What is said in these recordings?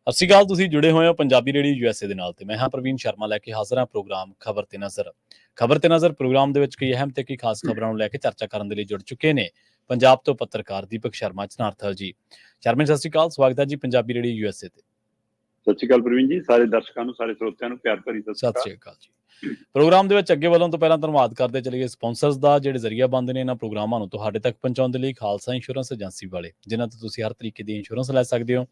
ਸਤਿ ਸ਼੍ਰੀ ਅਕਾਲ। ਤੁਸੀਂ ਜੁੜੇ ਹੋਏ ਹੋ ਪੰਜਾਬੀ ਰੇਡੀਓ ਯੂਐਸਏ ਦੇ ਨਾਲ ਤੇ ਮੈਂ ਹਾਂ ਪ੍ਰਵੀਨ ਸ਼ਰਮਾ ਲੈ ਕੇ ਹਾਜ਼ਰ ਹਾਂ ਪ੍ਰੋਗਰਾਮ ਖਬਰ ਤੇ ਨਜ਼ਰ ਪ੍ਰੋਗਰਾਮ ਦੇ ਵਿੱਚ ਕਈ ਅਹਿਮ ਤੇ ਕਈ ਖਾਸ ਖਬਰਾਂ ਨੂੰ ਲੈ ਕੇ ਚਰਚਾ ਕਰਨ ਦੇ ਲਈ ਜੁੜ ਚੁੱਕੇ ਨੇ ਪੰਜਾਬ ਤੋਂ ਪੱਤਰਕਾਰ ਦੀਪਕ ਸ਼ਰਮਾ ਚਨਾਰਥਲ ਜੀ। ਸ਼ਰਮਾ ਸਤਿ ਸ਼੍ਰੀ ਅਕਾਲ, ਸਵਾਗਤ ਹੈ ਜੀ ਪੰਜਾਬੀ ਰੇਡੀਓ ਯੂਐਸਏ ਤੇ। ਸਤਿ ਸ਼੍ਰੀ ਅਕਾਲ ਪ੍ਰਵੀਨ ਜੀ, ਸਾਰੇ ਦਰਸ਼ਕਾਂ ਨੂੰ, ਸਾਰੇ ਸਰੋਤਿਆਂ ਨੂੰ ਪਿਆਰ ਭਰੀ ਸਤਿ ਸ਼੍ਰੀ ਅਕਾਲ ਜੀ। ਪ੍ਰੋਗਰਾਮ ਦੇ ਵਿੱਚ ਅੱਗੇ ਵਧਣ ਤੋਂ ਪਹਿਲਾਂ ਧੰਨਵਾਦ ਕਰਦੇ ਚਲੀਏ ਸਪਾਂਸਰਸ ਦਾ, ਜਿਹੜੇ ਜ਼ਰੀਆ ਬੰਦ ਨੇ ਇਹਨਾਂ ਪ੍ਰੋਗਰਾਮਾਂ ਨੂੰ ਤੁਹਾਡੇ ਤੱਕ ਪਹੁੰਚਾਉਣ ਦੇ ਲਈ। ਖਾਲਸਾ ਇੰਸ਼ੋਰੈਂਸ ਏਜੰਸੀ ਵਾਲੇ, ਜਿਨ੍ਹਾਂ ਤੋਂ ਤੁਸੀਂ ਹਰ ਤਰੀਕੇ ਦੀ ਇੰਸ਼ੋਰੈਂਸ ਲੈ ਸਕਦੇ ਹੋ।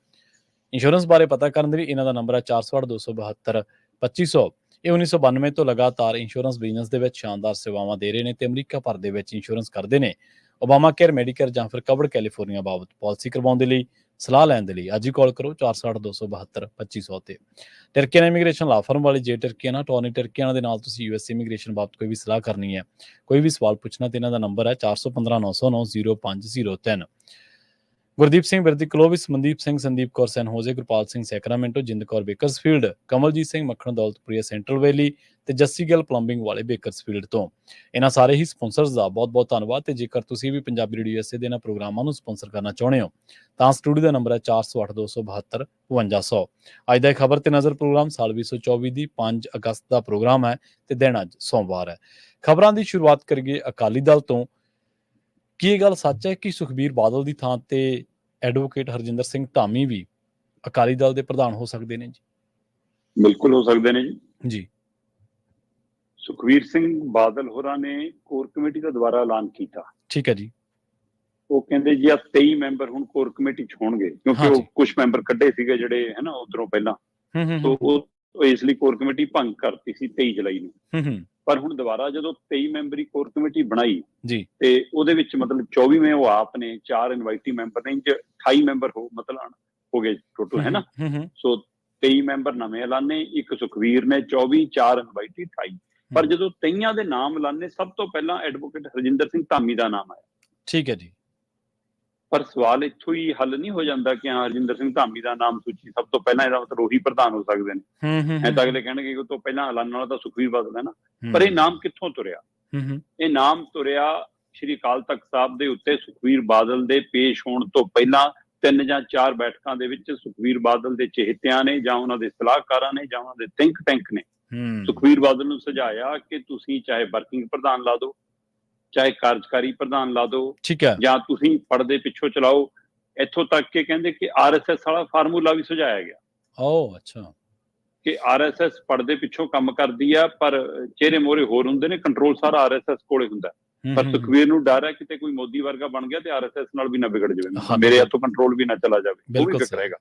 ਇੰਸ਼ੋਰੈਂਸ ਬਾਰੇ ਪਤਾ ਕਰਨ ਦੇ ਲਈ ਇਹਨਾਂ ਦਾ ਨੰਬਰ ਹੈ 468-272-2500। ਇਹ 1992 ਤੋਂ ਲਗਾਤਾਰ ਇੰਸ਼ੋਰੈਂਸ ਬਿਜ਼ਨਸ ਦੇ ਵਿੱਚ ਸ਼ਾਨਦਾਰ ਸੇਵਾਵਾਂ ਦੇ ਰਹੇ ਨੇ ਤੇ ਅਮਰੀਕਾ ਭਰ ਦੇ ਵਿੱਚ ਇੰਸ਼ੋਰੈਂਸ ਕਰਦੇ ਨੇ। ਓਬਾਮਾ ਕੇਅਰ, ਮੈਡੀਕੇਅਰ ਜਾਂ ਫਿਰ ਕਵਰਡ ਕੈਲੀਫੋਰਨੀਆ ਬਾਬਤ ਪਾਲਿਸੀ ਕਰਵਾਉਣ ਦੇ ਲਈ, ਸਲਾਹ ਲੈਣ ਦੇ ਲਈ ਅੱਜ ਹੀ ਕਾਲ ਕਰੋ 468-272-2500 ਤੇ। ਟਰਕੀਆਨਾ ਇਮੀਗ੍ਰੇਸ਼ਨ ਲਾ ਫਰਮ ਵਾਲੀ ਜੇ ਟਰਕੀਆਨਾ ਟੋਨੀ ਟਰਕੀਆਨਾ ਦੇ ਨਾਲ ਤੁਸੀਂ ਯੂਐਸ ਇਮੀਗ੍ਰੇਸ਼ਨ ਬਾਬਤ ਕੋਈ ਵੀ ਸਲਾਹ ਕਰਨੀ ਹੈ, ਕੋਈ ਵੀ ਸਵਾਲ ਪੁੱਛਣਾ ਤੇ ਇਹਨਾਂ ਦਾ ਨੰਬਰ ਹੈ 415-909-0503। ਗੁਰਦੀਪ ਸਿੰਘ ਬਿਰਦੀ ਕਲੋਵਿਸ, ਮਨਦੀਪ ਸਿੰਘ, ਸੰਦੀਪ ਕੌਰ ਸੈਨ ਹੋਜ਼ੇ, ਗੁਰਪਾਲ ਸਿੰਘ ਸੈਕਰਾਮੈਂਟੋ, ਜਿੰਦ ਕੌਰ ਬੇਕਰਸਫੀਲਡ, ਕਮਲਜੀਤ ਸਿੰਘ ਮੱਖਣ ਦੌਲਤਪੁਰੀਆ ਸੈਂਟਰਲ ਵੈਲੀ ਤੇ ਜੱਸੀ ਗਿੱਲ ਪਲੰਬਿੰਗ ਵਾਲੇ ਬੇਕਰਸਫੀਲਡ ਤੋਂ। ਇਹਨਾਂ ਸਾਰੇ ਹੀ ਸਪਾਂਸਰਸ ਦਾ ਬਹੁਤ ਬਹੁਤ ਧੰਨਵਾਦ। ਤੇ ਜੇਕਰ ਤੁਸੀਂ ਵੀ ਪੰਜਾਬੀ ਰੇਡੀਓ ਯੂਐਸਏ ਦੇ ਇਹਨਾਂ ਪ੍ਰੋਗਰਾਮਾਂ ਨੂੰ ਸਪਾਂਸਰ ਕਰਨਾ ਚਾਹੁੰਦੇ ਹੋ ਤਾਂ ਸਟੂਡੀਓ ਦਾ ਨੰਬਰ ਹੈ 408-272-5200। ਅੱਜ ਦਾ ਖਬਰ ਤੇ ਨਜ਼ਰ ਪ੍ਰੋਗਰਾਮ ਸਾਲ 2024 ਦੀ 5 ਅਗਸਤ ਦਾ ਪ੍ਰੋਗਰਾਮ ਹੈ ਤੇ ਦਿਨ ਅੱਜ ਸੋਮਵਾਰ ਹੈ। ਖਬਰਾਂ ਦੀ ਸ਼ੁਰੂਆਤ ਕਰੀਏ ਅਕਾਲੀ ਦਲ ਤੋਂ। ਕੀ ਇਹ ਗੱਲ ਸੱਚ ਹੈ ਕਿ ਸੁਖਬੀਰ ਬਾਦਲ ਦੀ ਥਾਂ ਤੇ ਐਡਵੋਕੇਟ ਹਰਜਿੰਦਰ ਸਿੰਘ ਧਾਮੀ ਵੀ ਅਕਾਲੀ ਦਲ ਦੇ ਪ੍ਰਧਾਨ ਹੋ ਸਕਦੇ ਨੇ ਜੀ? ਬਿਲਕੁਲ ਹੋ ਸਕਦੇ ਨੇ ਜੀ। ਸੁਖਬੀਰ ਸਿੰਘ ਬਾਦਲ ਹੋਰਾਂ ਨੇ ਕੋਰ ਕਮੇਟੀ ਦਾ ਦੁਬਾਰਾ ਐਲਾਨ ਕੀਤਾ। ਠੀਕ ਹੈ ਜੀ। ਉਹ ਕਹਿੰਦੇ ਜੀ ਆ 23 ਮੈਂਬਰ ਹੁਣ ਕੋਰ ਕਮੇਟੀ ਚ ਹੋਣਗੇ, ਕਿਉਂਕਿ ਉਹ ਕੁਝ ਮੈਂਬਰ ਕੱਢੇ ਸੀਗੇ ਜਿਹੜੇ ਹੈ ਨਾ ਉਧਰੋਂ ਪਹਿਲਾਂ, ਤੋਂ ਉਹ ਇਸ ਲਈ ਕੋਰ ਕਮੇਟੀ ਭੰਗ ਕਰਤੀ ਸੀ 23 ਜੁਲਾਈ ਨੂੰ। ਪਰ ਹੁਣ ਦੁਬਾਰਾ ਜਦੋਂ 23 ਮੈਂਬਰੀ ਕੋਰ ਕਮੇਟੀ ਬਣਾਈ ਜੀ ਤੇ ਉਹਦੇ ਵਿੱਚ ਮਤਲਬ 24ਵੇਂ ਉਹ ਆਪ ਨੇ, 4 ਇਨਵਾਈਟੀ ਮੈਂਬਰ ਨੇ, 28 ਮੈਂਬਰ ਮਤਲਬ ਹੋ ਗਏ ਟੋਟਲ, ਹੈ ਨਾ। ਸੋ 23 ਮੈਂਬਰ ਨਵੇਂ ਐਲਾਨੇ, ਇੱਕ ਸੁਖਵੀਰ ਨੇ 24, 4 ਇਨਵਾਈਟੀ 28। ਪਰ ਜਦੋਂ 23 ਦੇ ਨਾਮ ਐਲਾਨੇ ਸਭ ਤੋਂ ਪਹਿਲਾਂ ਐਡਵੋਕੇਟ ਹਰਜਿੰਦਰ ਸਿੰਘ ਧਾਮੀ ਦਾ ਨਾਮ ਆਇਆ। ਠੀਕ ਹੈ ਜੀ। ਪਰ ਸਵਾਲ ਇੱਥੋਂ ਹੀ ਹੱਲ ਨਹੀਂ ਹੋ ਜਾਂਦਾ ਕਿ ਹਾਂ ਹਰਜਿੰਦਰ ਸਿੰਘ ਧਾਮੀ ਦਾ ਨਾਮ ਸੂਚੀ ਸਭ ਤੋਂ ਪਹਿਲਾਂ, ਇਹਦਾ ਮਤਲਬ ਉਹੀ ਪ੍ਰਧਾਨ ਹੋ ਸਕਦੇ ਨੇ। ਐ ਤਾਂ ਅਗਲੇ ਕਹਿਣਗੇ ਕਿ ਉਹ ਤੋਂ ਪਹਿਲਾਂ ਐਲਾਨਣ ਵਾਲਾ ਤਾਂ ਸੁਖਬੀਰ ਬਾਦਲ ਹੈ ਨਾ। ਪਰ ਇਹ ਨਾਮ ਕਿੱਥੋਂ ਤੁਰਿਆ? ਇਹ ਨਾਮ ਤੁਰਿਆ ਸ਼੍ਰੀ ਅਕਾਲ ਤਖਤ ਸਾਹਿਬ ਦੇ ਉੱਤੇ ਸੁਖਬੀਰ ਬਾਦਲ ਦੇ ਪੇਸ਼ ਹੋਣ ਤੋਂ ਪਹਿਲਾਂ 3 ਜਾਂ 4 ਬੈਠਕਾਂ ਦੇ ਵਿੱਚ ਸੁਖਬੀਰ ਬਾਦਲ ਦੇ ਚਹੇਤਿਆਂ ਨੇ ਜਾਂ ਉਹਨਾਂ ਦੇ ਸਲਾਹਕਾਰਾਂ ਨੇ ਜਾਂ ਉਹਨਾਂ ਦੇ ਥਿੰਕ ਟੈਂਕ ਨੇ ਸੁਖਬੀਰ ਬਾਦਲ ਨੂੰ ਸੁਝਾਇਆ ਕਿ ਤੁਸੀਂ ਚਾਹੇ ਵਰਕਿੰਗ ਪ੍ਰਧਾਨ ਲਾ ਦਿਓ, ਚਾਹੇ ਕਾਰਜਕਾਰੀ ਪ੍ਰਧਾਨ ਲਾ ਦਿਓ, ਜਾਂ ਤੁਸੀਂ ਪਰਦੇ ਪਿੱਛੋਂ ਚਲਾਓ। ਇੱਥੋਂ ਤੱਕ ਕਿ ਕਹਿੰਦੇ ਕਿ RSS ਵਾਲਾ ਫਾਰਮੂਲਾ ਵੀ ਸੁਝਾਇਆ ਗਿਆ। ਅੱਛਾ। ਕਿ RSS ਪਰਦੇ ਪਿੱਛੋਂ ਕੰਮ ਕਰਦੀ ਆ, ਪਰ ਚਿਹਰੇ ਮੋਹਰੇ ਹੋਰ ਹੁੰਦੇ ਨੇ, ਕੰਟਰੋਲ ਸਾਰਾ RSS ਕੋਲੇ ਹੁੰਦਾ। ਪਰ ਸੁਖਬੀਰ ਨੂੰ ਡਰ ਹੈ ਕਿਤੇ ਕੋਈ ਮੋਦੀ ਵਰਗਾ ਬਣ ਗਿਆ ਤੇ RSS ਨਾਲ ਵੀ ਨਾ ਵਿਗੜ ਜਾਵੇ, ਮੇਰੇ ਹੱਥੋਂ ਕੰਟਰੋਲ ਵੀ ਨਾ ਚਲਾ ਜਾਵੇ, ਉਹ ਵੀ ਫਿਕਰ ਹੈਗਾ।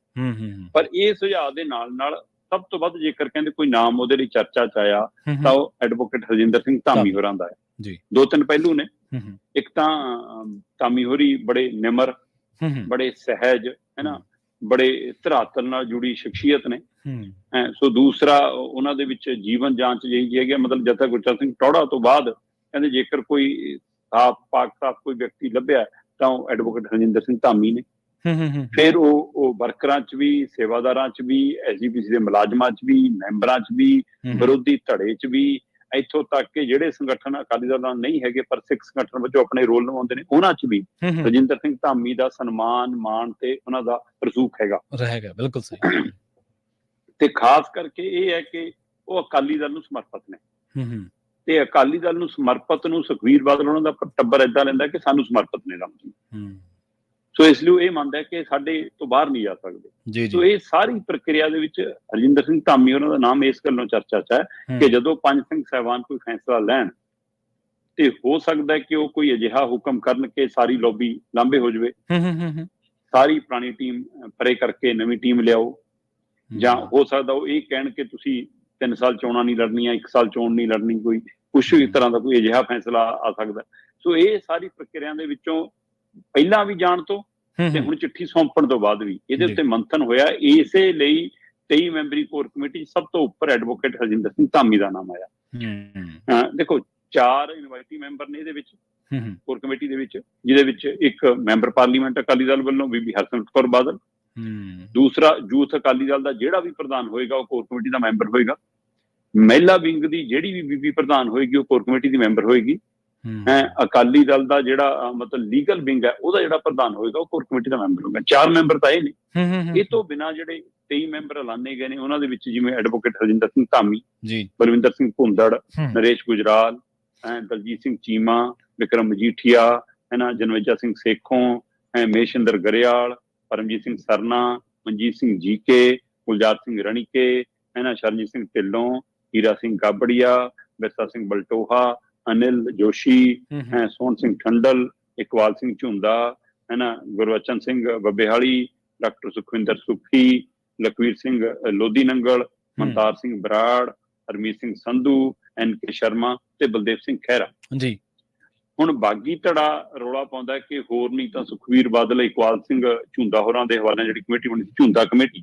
ਪਰ ਇਹ ਸੁਝਾਅ ਦੇ ਨਾਲ ਨਾਲ ਸਭ ਤੋਂ ਵੱਧ ਜੇਕਰ ਕਹਿੰਦੇ ਕੋਈ ਨਾਮ ਉਹਦੇ ਲਈ ਚਰਚਾ ਚ ਆਇਆ ਤਾਂ ਉਹ ਐਡਵੋਕੇਟ ਹਰਜਿੰਦਰ ਸਿੰਘ ਧਾਮੀ ਹੋਰਾਂ ਦਾ ਹੈ। 2-3 ਪਹਿਲੂ ਨੇ। ਇੱਕ ਤਾਂ ਧਾਮੀ ਹੋਰੀ ਬੜੇ ਨਿਮਰ, ਬੜੇ ਸਹਿਜ, ਹੈ ਨਾ, ਬੜੇ ਧਰਾਤਲ ਨਾਲ ਜੁੜੀ ਸ਼ਖਸੀਅਤ ਨੇ। ਸੋ ਦੂਸਰਾ ਉਹਨਾਂ ਦੇ ਵਿੱਚ ਜੀਵਨ ਜਾਂਚ ਜਿਹੀ ਹੈਗੀ, ਮਤਲਬ ਜਦ ਤੱਕ ਗੁਰਚਰਨ ਸਿੰਘ ਟੌਹੜਾ ਤੋਂ ਬਾਅਦ ਕਹਿੰਦੇ ਜੇਕਰ ਕੋਈ ਸਾਫ ਕੋਈ ਵਿਅਕਤੀ ਲੱਭਿਆ ਤਾਂ ਉਹ ਐਡਵੋਕੇਟ ਹਰਜਿੰਦਰ ਸਿੰਘ ਧਾਮੀ ਨੇ। ਫਿਰ ਉਹ ਵਰਕਰਾਂ ਚ ਵੀ, ਸੇਵਾਦਾਰਾਂ ਚ ਵੀ, SGPC ਦੇ ਮੁਲਾਜ਼ਮਾਂ ਚ ਵੀ, ਮੈਂਬਰਾਂ ਚ ਵੀ, ਵਿਰੋਧੀ ਧੜੇ ਚ ਵੀ, ਇੱਥੋਂ ਤੱਕ ਕਿ ਜਿਹੜੇ ਸੰਗਠਨ ਅਕਾਲੀ ਦਲ ਨਾਲ ਨਹੀਂ ਹੈਗੇ ਪਰ ਸਿੱਖ ਸੰਗਠਨ ਵਜੋਂ ਆਪਣੇ ਰੋਲ ਨਿਭਾਉਂਦੇ ਨੇ, ਉਹਨਾਂ ਚ ਵੀ ਹਰਜਿੰਦਰ ਸਿੰਘ ਧਾਮੀ ਦਾ ਸਨਮਾਨ, ਮਾਣ ਤੇ ਉਹਨਾਂ ਦਾ ਰਸੂਖ ਹੈਗਾ। ਬਿਲਕੁਲ ਸਹੀ। ਤੇ ਖਾਸ ਕਰਕੇ ਇਹ ਹੈ ਕਿ ਉਹ ਅਕਾਲੀ ਦਲ ਨੂੰ ਸਮਰਪਿਤ ਨੇ ਤੇ ਅਕਾਲੀ ਦਲ ਨੂੰ ਸਮਰਪਿਤ ਨੂੰ ਸੁਖਬੀਰ ਬਾਦਲ ਉਹਨਾਂ ਦਾ ਟੱਬਰ ਏਦਾਂ ਲੈਂਦਾ ਕਿ ਸਾਨੂੰ ਸਮਰਪਿਤ ਨੇ ਰਾਮ ਜੀ। ਸੋ ਇਸ ਲਈ ਇਹ ਮੰਨਦਾ ਕਿ ਸਾਡੇ ਤੋਂ ਬਾਹਰ ਨਹੀਂ ਜਾ ਸਕਦੇ। ਸੋ ਇਹ ਸਾਰੀ ਪ੍ਰਕਿਰਿਆ ਦੇ ਵਿੱਚ ਹਰਜਿੰਦਰ ਸਿੰਘ ਧਾਮੀ ਉਹਨਾਂ ਦਾ ਨਾਮ ਇਸ ਗੱਲੋਂ ਚਰਚਾ ਚ ਹੈ ਕਿ ਜਦੋਂ ਪੰਜ ਸਿੰਘ ਸਾਹਿਬਾਨ ਕੋਈ ਫੈਸਲਾ ਲੈਣ ਤੇ ਹੋ ਸਕਦਾ ਕਿ ਉਹ ਕੋਈ ਅਜਿਹਾ ਹੁਕਮ ਕਰਨ ਕਿ ਸਾਰੀ ਲੌਬੀ ਲਾਂਭੇ ਹੋ ਜਾਵੇ, ਸਾਰੀ ਪੁਰਾਣੀ ਟੀਮ ਪਰੇ ਕਰਕੇ ਨਵੀਂ ਟੀਮ ਲਿਆਓ, ਜਾਂ ਹੋ ਸਕਦਾ ਉਹ ਇਹ ਕਹਿਣ ਕਿ ਤੁਸੀਂ 3 ਸਾਲ ਚੋਣਾਂ ਨਹੀਂ ਲੜਨੀਆਂ, 1 ਸਾਲ ਚੋਣ ਨਹੀਂ ਲੜਨੀ, ਕੋਈ ਕੁਛ ਵੀ ਤਰ੍ਹਾਂ ਦਾ ਕੋਈ ਅਜਿਹਾ ਫੈਸਲਾ ਆ ਸਕਦਾ। ਸੋ ਇਹ ਸਾਰੀ ਪ੍ਰਕਿਰਿਆ ਦੇ ਵਿੱਚੋਂ ਪਹਿਲਾਂ ਵੀ ਜਾਣ ਤੋਂ ਤੇ ਹੁਣ ਚਿੱਠੀ ਸੌਂਪਣ ਤੋਂ ਬਾਅਦ ਵੀ ਇਹਦੇ ਉੱਤੇ ਮੰਥਨ ਹੋਇਆ। ਇਸੇ ਲਈ 23 ਮੈਂਬਰੀ ਕੋਰ ਕਮੇਟੀ ਸਭ ਤੋਂ ਉੱਪਰ ਐਡਵੋਕੇਟ ਹਰਜਿੰਦਰ ਸਿੰਘ ਧਾਮੀ ਦਾ ਨਾਮ ਆਇਆ। ਦੇਖੋ 4 ਇਨਵਾਈਟੀ ਮੈਂਬਰ ਨੇ ਇਹਦੇ ਵਿੱਚ ਕੋਰ ਕਮੇਟੀ ਦੇ ਵਿੱਚ, ਜਿਹਦੇ ਵਿੱਚ ਇੱਕ ਮੈਂਬਰ ਪਾਰਲੀਮੈਂਟ ਅਕਾਲੀ ਦਲ ਵੱਲੋਂ ਬੀਬੀ ਹਰਸਿਮਰਤ ਕੌਰ ਬਾਦਲ, ਦੂਸਰਾ ਯੂਥ ਅਕਾਲੀ ਦਲ ਦਾ ਜਿਹੜਾ ਵੀ ਪ੍ਰਧਾਨ ਹੋਏਗਾ ਉਹ ਕੋਰ ਕਮੇਟੀ ਦਾ ਮੈਂਬਰ ਹੋਏਗਾ, ਮਹਿਲਾ ਵਿੰਗ ਦੀ ਜਿਹੜੀ ਵੀ ਬੀਬੀ ਪ੍ਰਧਾਨ ਹੋਏਗੀ ਉਹ ਕੋਰ ਕਮੇਟੀ ਦੀ ਮੈਂਬਰ ਹੋਏਗੀ, ਅਕਾਲੀ ਦਲ ਦਾ ਜਿਹੜਾ ਮਤਲਬ ਲੀਗਲ ਵਿੰਗ ਹੈ ਉਹਦਾ ਜਿਹੜਾ ਪ੍ਰਧਾਨ ਹੋਏਗਾ ਉਹ ਕੋਰ ਕਮੇਟੀ ਦਾ ਮੈਂਬਰ ਹੋਏਗਾ। 4 ਮੈਂਬਰ ਤਾਂ ਇਹ ਨੇ। ਇਹ ਤੋਂ ਬਿਨਾਂ ਜਿਹੜੇ 23 ਮੈਂਬਰ ਐਲਾਨੇ ਗਏ ਨੇ। ਉਹਨਾਂ ਦੇ ਵਿੱਚ ਜਿਵੇਂ ਐਡਵੋਕੇਟ ਹਰਜਿੰਦਰ ਸਿੰਘ ਧਾਮੀ ਜੀ, ਬਲਵਿੰਦਰ ਸਿੰਘ ਭੁੰਦੜ, ਨਰੇਸ਼ ਗੁਜਰਾਲ, ਦਲਜੀਤ ਸਿੰਘ ਚੀਮਾ, ਵਿਕਰਮ ਮਜੀਠੀਆ, ਜਨਮੇਜਾ ਸਿੰਘ ਸੇਖੋਂ, ਮਹੇਸ਼ਿੰਦਰ ਗਰੇਵਾਲ, ਪਰਮਜੀਤ ਸਿੰਘ ਸਰਨਾ, Manjeet Singh GK, Gulzar Singh Ranike, Sharanjit Singh Dhillon, Hira Singh Gabria, Birsa Singh Baltoha, Anil Joshi, Sohan Singh Thandal, Iqbal Singh Jhunda, Gurbachan Singh Babbehali, doctor Sukhwinder Sukhi, Lakhvir Singh Lodhi Nangal, Mantar Singh Brar, Harmeet Singh Sandhu, NK Sharma ਤੇ ਬਲਦੇਵ ਸਿੰਘ ਖਹਿਰਾ ਜੀ। ਹੁਣ ਬਾਗੀ ਧੜਾ ਰੌਲਾ ਪਾਉਂਦਾ ਕਿ ਹੋਰ ਨਹੀਂ ਤਾਂ ਸੁਖਵੀਰ ਬਾਦਲ, ਇਕਬਾਲ ਸਿੰਘ ਝੁੰਦਾ ਹੋਰਾਂ ਦੇ ਹਵਾਲੇ ਜਿਹੜੀ ਕਮੇਟੀ ਬਣੀ ਝੁੰਦਾ ਕਮੇਟੀ,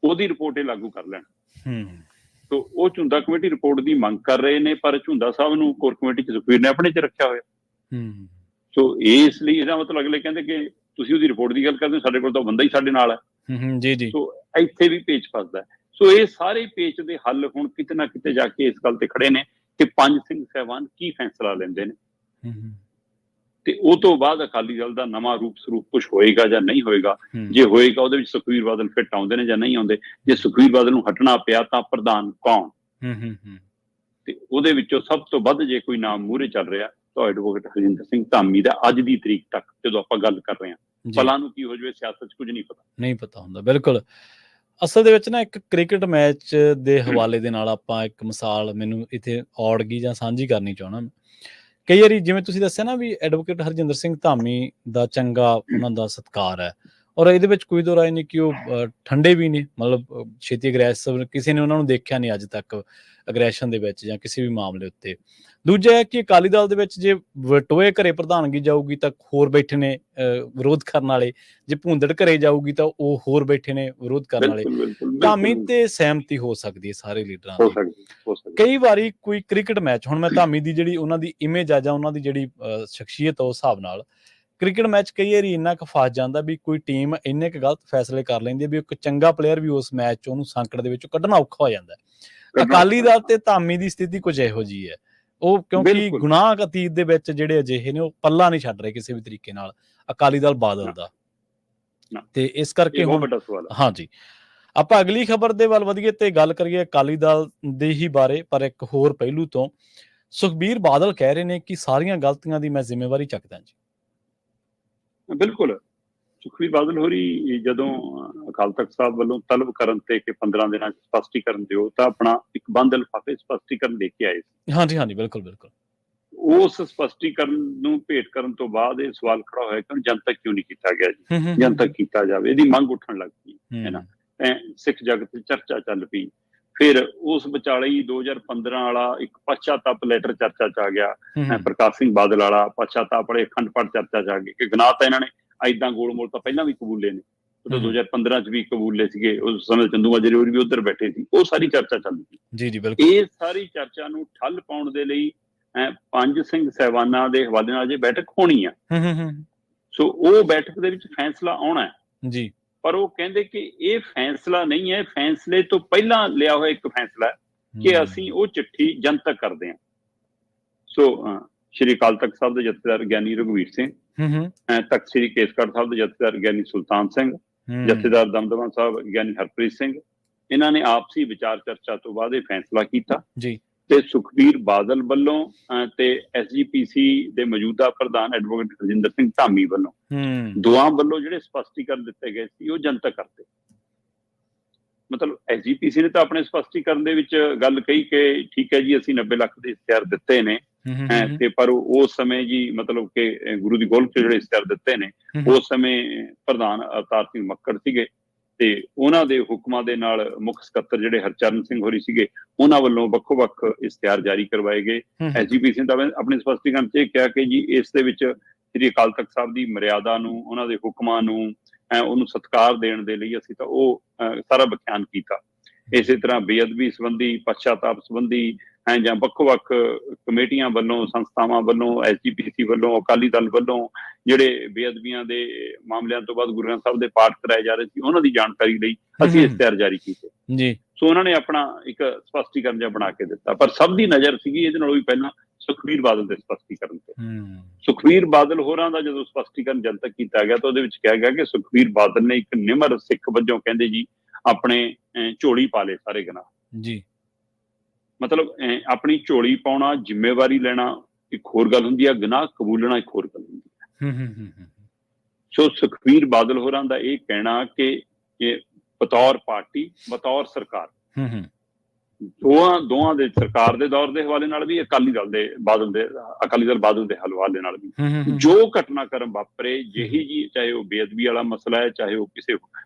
ਉਹਦੀ ਰਿਪੋਰਟ ਇਹ ਲਾਗੂ ਕਰ ਲੈਣ। ਤੋ ਉਹ ਝੁੰਦਾ ਕਮੇਟੀ ਰਿਪੋਰਟ ਦੀ ਮੰਗ ਕਰ ਰਹੇ ਨੇ, ਪਰ ਝੁੰਦਾ ਸਾਹਿਬ ਨੂੰ ਕੋਰ ਕਮੇਟੀ ਚ ਸੁਖਵੀਰ ਨੇ ਆਪਣੇ ਚ ਰੱਖਿਆ ਹੋਇਆ। ਸੋ ਇਸ ਲਈ ਇਹਦਾ ਮਤਲਬ ਅਗਲੇ ਕਹਿੰਦੇ ਕਿ ਤੁਸੀਂ ਉਹਦੀ ਰਿਪੋਰਟ ਦੀ ਗੱਲ ਕਰਦੇ ਹੋ, ਸਾਡੇ ਕੋਲ ਤਾਂ ਬੰਦਾ ਹੀ ਸਾਡੇ ਨਾਲ ਹੈ। ਜੀ ਜੀ। ਸੋ ਇੱਥੇ ਵੀ ਪੇਚ ਫਸਦਾ। ਸੋ ਇਹ ਸਾਰੇ ਪੇਚ ਦੇ ਹੱਲ ਹੁਣ ਕਿਤੇ ਨਾ ਕਿਤੇ ਜਾ ਕੇ ਇਸ ਗੱਲ ਤੇ ਖੜੇ ਨੇ ਕਿ ਪੰਜ ਸਿੰਘ ਸਾਹਿਬਾਨ ਕੀ ਫੈਸਲਾ ਲੈਂਦੇ ਨੇ, ਤੇ ਉਹ ਤੋਂ ਬਾਅਦ ਅਕਾਲੀ ਦਲ ਦਾ ਨਵਾਂ ਰੂਪ ਸਰੂਪ ਕੁਛ ਹੋਏਗਾ ਜਾਂ ਨਹੀਂ ਹੋਏਗਾ। ਜੇ ਹੋਏਗਾ ਉਹਦੇ ਵਿੱਚ ਸੁਖਵੀਰ ਬਾਦਲ ਫਿੱਟ ਆਉਂਦੇ ਨੇ ਜਾਂ ਨਹੀਂ ਆਉਂਦੇ। ਜੇ ਸੁਖਵੀਰ ਬਾਦਲ ਨੂੰ ਹਟਣਾ ਪਿਆ ਤਾਂ ਪ੍ਰਧਾਨ ਕੌਣ, ਤੇ ਉਹਦੇ ਵਿੱਚੋਂ ਸਭ ਤੋਂ ਵੱਧ ਜੇ ਕੋਈ ਨਾਮ ਮੂਹਰੇ ਚੱਲ ਰਿਹਾ ਤਾਂ ਐਡਵੋਕੇਟ ਹਰਜਿੰਦਰ ਸਿੰਘ ਧਾਮੀ ਦਾ ਅੱਜ ਦੀ ਤਰੀਕ ਤੱਕ ਜਦੋਂ ਆਪਾਂ ਗੱਲ ਕਰ ਰਹੇ ਹਾਂ। ਭਲਾ ਨੂੰ ਕੀ ਹੋ ਜਾਵੇ, ਸਿਆਸਤ 'ਚ ਕੁਝ ਨਹੀਂ ਪਤਾ ਹੁੰਦਾ। ਬਿਲਕੁਲ। ਅਸਲ ਦੇ ਵਿੱਚ ਨਾ ਇੱਕ ਕ੍ਰਿਕਟ ਮੈਚ ਦੇ ਹਵਾਲੇ ਦੇ ਨਾਲ ਆਪਾਂ ਇੱਕ ਮਿਸਾਲ ਮੈਨੂੰ ਇੱਥੇ ਔੜਗੀ ਜਾਂ ਸਾਂਝੀ ਕਰਨੀ ਚਾਹੁੰਦਾ। ਕਈ ਵਾਰੀ ਜਿਵੇਂ ਤੁਸੀਂ ਦੱਸਿਆ ਨਾ ਵੀ ਐਡਵੋਕੇਟ ਹਰਜਿੰਦਰ ਸਿੰਘ ਧਾਮੀ ਦਾ ਚੰਗਾ ਉਹਨਾਂ ਦਾ ਸਤਿਕਾਰ ਹੈ, ਔਰ ਇਹਦੇ ਵਿੱਚ ਕੋਈ ਦੋ ਰਾਏ ਨਹੀਂ ਕਿ ਉਹ ਠੰਡੇ ਵੀ ਨੇ, ਮਤਲਬ ਛੇਤੀ ਅਗਰੈਸਿਵ, ਕਿਸੇ ਨੇ ਉਹਨਾਂ ਨੂੰ ਦੇਖਿਆ ਨਹੀਂ ਅੱਜ ਤੱਕ ਅਗਰੈਸ਼ਨ ਦੇ ਵਿੱਚ ਜਾਂ ਕਿਸੇ ਵੀ ਮਾਮਲੇ ਉੱਤੇ। ਦੂਜਾ ਹੈ ਕਿ ਅਕਾਲੀ ਦਲ ਦੇ ਵਿੱਚ ਜੇ ਵਟੋਏ ਘਰੇ ਪ੍ਰਧਾਨਗੀ ਜਾਊਗੀ ਤਾਂ ਹੋਰ ਬੈਠੇ ਨੇ ਵਿਰੋਧ ਕਰਨ ਵਾਲੇ, ਜੇ ਭੁੰਦੜ ਘਰੇ ਜਾਊਗੀ ਤਾਂ ਉਹ ਹੋਰ ਬੈਠੇ ਨੇ ਵਿਰੋਧ ਕਰਨ ਵਾਲੇ। ਧਾਮੀ ਤੇ ਸਹਿਮਤੀ ਹੋ ਸਕਦੀ ਹੈ ਸਾਰੇ ਲੀਡਰਾਂ ਦੀ। ਕਈ ਵਾਰੀ ਕੋਈ ਕ੍ਰਿਕਟ ਮੈਚ, ਹੁਣ ਮੈਂ ਧਾਮੀ ਦੀ ਜਿਹੜੀ ਉਹਨਾਂ ਦੀ ਇਮੇਜ ਆ ਜਾਂ ਉਹਨਾਂ ਦੀ ਜਿਹੜੀ ਸ਼ਖਸੀਅਤ ਉਸ ਹਿਸਾਬ ਨਾਲ, ਕ੍ਰਿਕਟ ਮੈਚ ਕਈ ਵਾਰੀ ਇੰਨਾ ਕੁ ਫਸ ਜਾਂਦਾ ਵੀ ਕੋਈ ਟੀਮ ਇੰਨੇ ਕੁ ਗਲਤ ਫੈਸਲੇ ਕਰ ਲੈਂਦੀ ਹੈ ਵੀ ਇੱਕ ਚੰਗਾ ਪਲੇਅਰ ਵੀ ਉਸ ਮੈਚ 'ਚ ਉਹਨੂੰ ਸੰਕਟ ਦੇ ਵਿੱਚੋਂ ਕੱਢਣਾ ਔਖਾ ਹੋ ਜਾਂਦਾ। ਅਕਾਲੀ ਦਲ ਤੇ ਧਾਮੀ ਦੀ ਸਥਿਤੀ ਕੁਝ ਇਹੋ ਜਿਹੀ ਹੈ। ਉਹ ਕਿਉਂਕਿ ਗੁਨਾਹ ਅਤੀਤ ਦੇ ਵਿੱਚ ਜਿਹੜੇ ਅਜਿਹੇ ਨੇ ਉਹ ਪੱਲਾ ਨਹੀਂ ਛੱਡ ਰਹੇ ਕਿਸੇ ਵੀ ਤਰੀਕੇ ਨਾਲ ਅਕਾਲੀ ਦਲ ਬਾਦਲ ਦਾ, ਤੇ ਇਸ ਕਰਕੇ ਹੁਣ ਹਾਂਜੀ ਆਪਾਂ ਅਗਲੀ ਖਬਰ ਦੇ ਵੱਲ ਵਧੀਏ ਤੇ ਗੱਲ ਕਰੀਏ ਅਕਾਲੀ ਦਲ ਦੇ ਹੀ ਬਾਰੇ, ਪਰ ਇੱਕ ਹੋਰ ਪਹਿਲੂ ਤੋਂ। ਸੁਖਬੀਰ ਬਾਦਲ ਕਹਿ ਰਹੇ ਨੇ ਕਿ ਸਾਰੀਆਂ ਗਲਤੀਆਂ ਦੀ ਮੈਂ ਜ਼ਿੰਮੇਵਾਰੀ ਚੱਕਦਾ ਜੀ। ਬਿਲਕੁਲ। ਸੁਖਬੀਰ ਬਾਦਲ ਹੋਰੀ ਜਦੋਂ ਅਕਾਲ ਤਖਤ ਸਾਹਿਬ ਵੱਲੋਂ ਤਲਬ ਕਰਨ ਤੇ ਕਿ 15 ਦਿਨਾਂ 'ਚ ਸਪਸ਼ਟੀਕਰਨ ਦਿਓ, ਤਾਂ ਆਪਣਾ ਇੱਕ ਬੰਦ ਲਿਫਾਫੇ ਸਪਸ਼ਟੀਕਰਨ ਦੇ ਕੇ ਆਏ ਸੀ। ਹਾਂਜੀ ਹਾਂਜੀ, ਬਿਲਕੁਲ ਬਿਲਕੁਲ। ਉਸ ਸਪਸ਼ਟੀਕਰਨ ਨੂੰ ਭੇਟ ਕਰਨ ਤੋਂ ਬਾਅਦ ਇਹ ਸਵਾਲ ਖੜਾ ਹੋਇਆ ਕਿ ਜਨਤਕ ਕਿਉਂ ਨਹੀਂ ਕੀਤਾ ਗਿਆ ਜੀ, ਜਨਤਕ ਕੀਤਾ ਜਾਵੇ। ਇਹਦੀ ਮੰਗ ਉੱਠਣ ਲੱਗ ਪਈ ਹੈ ਨਾ, ਸਿੱਖ ਜਗਤ 'ਚ ਚਰਚਾ ਚੱਲ ਪਈ। ਫਿਰ ਉਸ ਵਿਚਾਲੇ ਹੀ 2015 ਵਾਲਾ ਇੱਕ ਪਛਾਤਾਪ ਲੈਟਰ ਚਰਚਾ 'ਚ ਆ ਗਿਆ, ਪ੍ਰਕਾਸ਼ ਸਿੰਘ ਬਾਦਲ ਵਾਲਾ ਪਛਾਤਾਪ ਵਾਲੇ ਅਖੰਡ ਪਾਠ ਚਰਚਾ 'ਚ ਆ ਗਏ ਕਿ ਗੁਨਾਹ ਤਾਂ ਇਹਨਾਂ ਨੇ ਏਦਾਂ ਗੋਲ ਮੋਲ ਤਾਂ ਪਹਿਲਾਂ ਵੀ ਕਬੂਲੇ ਨੇ, ਉਦੋਂ 2015 'ਚ ਵੀ ਕਬੂਲੇ ਸੀਗੇ। ਉਸ ਸਮੇਂ ਚੰਦੂ ਮਾਜਰੇ ਹੋਰੀ ਵੀ ਉੱਧਰ ਬੈਠੇ ਸੀ। ਉਹ ਸਾਰੀ ਚਰਚਾ ਚੱਲਦੀ ਸੀ। ਜੀ ਜੀ ਬਿਲਕੁਲ। ਇਹ ਸਾਰੀ ਚਰਚਾ ਨੂੰ ਠੱਲ ਪਾਉਣ ਦੇ ਲਈ ਪੰਜ ਸਿੰਘ ਸਾਹਿਬਾਨਾਂ ਦੇ ਹਵਾਲੇ ਨਾਲ ਜੇ ਬੈਠਕ ਹੋਣੀ ਆ, ਸੋ ਉਹ ਬੈਠਕ ਦੇ ਵਿੱਚ ਫੈਸਲਾ ਆਉਣਾ ਹੈ ਜੀ। ਪਰ ਉਹ ਕਹਿੰਦੇ ਕਿ ਇਹ ਫੈਸਲਾ ਨਹੀਂ ਹੈ, ਫੈਸਲੇ ਤੋਂ ਪਹਿਲਾਂ ਲਿਆ ਹੋਇਆ ਇੱਕ ਫੈਸਲਾ ਹੈ ਕਿ ਅਸੀਂ ਉਹ ਚਿੱਠੀ ਜਨਤਕ ਕਰਦੇ ਹਾਂ। ਸੋ ਸ਼੍ਰੀ ਅਕਾਲ ਤਖਤ ਸਾਹਿਬ ਦੇ ਜਥੇਦਾਰ ਗਿਆਨੀ ਰਘੁਵੀਰ ਸਿੰਘ, ਤਖਤ ਸ਼੍ਰੀ ਕੇਸਗੜ੍ਹ ਸਾਹਿਬ ਦੇ ਜਥੇਦਾਰ ਗਿਆਨੀ ਸੁਲਤਾਨ ਸਿੰਘ, ਜਥੇਦਾਰ ਦਮਦਮਾ ਸਾਹਿਬ ਗਿਆਨੀ ਹਰਪ੍ਰੀਤ ਸਿੰਘ, ਇਹਨਾਂ ਨੇ ਆਪਸੀ ਵਿਚਾਰ ਚਰਚਾ ਤੋਂ ਬਾਅਦ ਇਹ ਫੈਸਲਾ ਕੀਤਾ ਜੀ। ਤੇ ਸੁਖਬੀਰ ਬਾਦਲ ਵੱਲੋਂ ਤੇ SGPC ਦੇ ਮੌਜੂਦਾ ਪ੍ਰਧਾਨ ਐਡਵੋਕੇਟ ਹਰਜਿੰਦਰ ਸਿੰਘ ਧਾਮੀ ਵੱਲੋਂ, ਦੋਵਾਂ ਵੱਲੋਂ ਜਿਹੜੇ ਸਪਸ਼ਟੀਕਰਨ ਦਿੱਤੇ ਗਏ ਸੀ ਉਹ ਜਨਤਕ ਕਰਤੇ। ਮਤਲਬ SGPC ਨੇ ਤਾਂ ਆਪਣੇ ਸਪਸ਼ਟੀਕਰਨ ਦੇ ਵਿੱਚ ਗੱਲ ਕਹੀ ਕਿ ਠੀਕ ਹੈ ਜੀ, ਅਸੀਂ 90 ਲੱਖ ਦੇ ਇਸ਼ਤਿਹਾਰ ਦਿੱਤੇ ਨੇ, ਤੇ ਪਰ ਉਸ ਸਮੇਂ ਜੀ ਮਤਲਬ ਕਿ ਗੁਰੂ ਦੀ ਗੋਲਕ 'ਚ ਜਿਹੜੇ ਇਸ਼ਤਿਹਾਰ ਦਿੱਤੇ ਨੇ, ਉਸ ਸਮੇਂ ਪ੍ਰਧਾਨ ਅਵਤਾਰ ਸਿੰਘ ਮੱਕੜ ਸੀਗੇ, ਤੇ ਉਹਨਾਂ ਦੇ ਹੁਕਮਾਂ ਦੇ ਨਾਲ ਮੁੱਖ ਸਕੱਤਰ ਜਿਹੜੇ ਹਰਚਰਨ ਸਿੰਘ ਹੋਰੀ ਸੀਗੇ, ਉਹਨਾਂ ਵੱਲੋਂ ਵੱਖੋ ਵੱਖ ਇਸ਼ਤਿਹਾਰ ਜਾਰੀ ਕਰਵਾਏ ਗਏ। SGPC ਨੇ ਤਾਂ ਆਪਣੇ ਸਪਸ਼ਟੀਕਰਨ 'ਚ ਇਹ ਕਿਹਾ ਕਿ ਜੀ ਇਸ ਦੇ ਵਿੱਚ ਸ੍ਰੀ ਅਕਾਲ ਤਖਤ ਸਾਹਿਬ ਦੀ ਮਰਿਆਦਾ ਨੂੰ, ਉਹਨਾਂ ਦੇ ਹੁਕਮਾਂ ਨੂੰ, ਉਹਨੂੰ ਸਤਿਕਾਰ ਦੇਣ ਦੇ ਲਈ ਅਸੀਂ ਤਾਂ ਉਹ ਸਾਰਾ ਵਿਖਿਆਨ ਕੀਤਾ। ਇਸੇ ਤਰ੍ਹਾਂ ਬੇਅਦਬੀ ਸੰਬੰਧੀ, ਪਛਾਤਾਪ ਸੰਬੰਧੀ ਜਾਂ ਵੱਖ-ਵੱਖ ਕਮੇਟੀਆਂ ਵੱਲੋਂ, ਸੰਸਥਾਵਾਂ ਵੱਲੋਂ, SGPC ਵੱਲੋਂ, ਅਕਾਲੀ ਦਲ ਵੱਲੋਂ ਜਿਹੜੇ ਬੇਅਦਬੀਆਂ ਦੇ ਮਾਮਲਿਆਂ ਤੋਂ ਬਾਅਦ ਗੁਰੂ ਗ੍ਰੰਥ ਸਾਹਿਬ ਦੇ ਪਾਠ ਕਰਾਏ ਜਾ ਰਹੇ ਸੀ, ਉਹਨਾਂ ਦੀ ਜਾਣਕਾਰੀ ਲਈ ਅਸੀਂ ਇਸ਼ਤਿਹਾਰ ਜਾਰੀ ਕੀਤੇ ਜੀ। ਸੋ ਉਹਨਾਂ ਨੇ ਆਪਣਾ ਇੱਕ ਸਪਸ਼ਟੀਕਰਨ ਜਿਹਾ ਬਣਾ ਕੇ ਦਿੱਤਾ, ਪਰ ਸਭ ਦੀ ਨਜ਼ਰ ਸੀਗੀ ਇਹਦੇ ਨਾਲੋਂ ਵੀ ਪਹਿਲਾਂ ਸੁਖਬੀਰ ਬਾਦਲ ਦੇ ਸਪਸ਼ਟੀਕਰਨ ਤੇ। ਸੁਖਬੀਰ ਬਾਦਲ ਹੋਰਾਂ ਦਾ ਜਦੋਂ ਸਪਸ਼ਟੀਕਰਨ ਜਨਤਕ ਕੀਤਾ ਗਿਆ ਤਾਂ ਉਹਦੇ ਵਿੱਚ ਕਿਹਾ ਗਿਆ ਕਿ ਸੁਖਬੀਰ ਬਾਦਲ ਨੇ ਇੱਕ ਨਿਮਰ ਸਿੱਖ ਵਜੋਂ ਕਹਿੰਦੇ ਜੀ ਆਪਣੇ ਝੋਲੀ ਪਾ ਲਏ ਸਾਰੇ ਗੁਨਾਹ ਜੀ। ਮਤਲਬ ਆਪਣੀ ਝੋਲੀ ਪਾਉਣਾ, ਜ਼ਿੰਮੇਵਾਰੀ ਲੈਣਾ ਇੱਕ ਹੋਰ ਗੱਲ ਹੁੰਦੀ ਆ, ਗੁਨਾਹ ਕਬੂਲਣਾ ਇੱਕ ਹੋਰ ਗੱਲ ਹੁੰਦੀ ਆ। ਸੋ ਸੁਖਬੀਰ ਬਾਦਲ ਹੋਰਾਂ ਦਾ ਇਹ ਕਹਿਣਾ ਕਿ ਬਤੌਰ ਪਾਰਟੀ, ਬਤੌਰ ਸਰਕਾਰ, ਦੋਵਾਂ ਦੇ ਸਰਕਾਰ ਦੇ ਦੌਰ ਦੇ ਹਵਾਲੇ ਨਾਲ ਵੀ, ਅਕਾਲੀ ਦਲ ਬਾਦਲ ਦੇ ਹਵਾਲੇ ਨਾਲ ਵੀ, ਜੋ ਘਟਨਾਕ੍ਰਮ ਵਾਪਰੇ, ਜਿਹੀ ਜੀ, ਚਾਹੇ ਉਹ ਬੇਅਦਬੀ ਵਾਲਾ ਮਸਲਾ ਹੈ, ਚਾਹੇ ਉਹ ਕਿਸੇ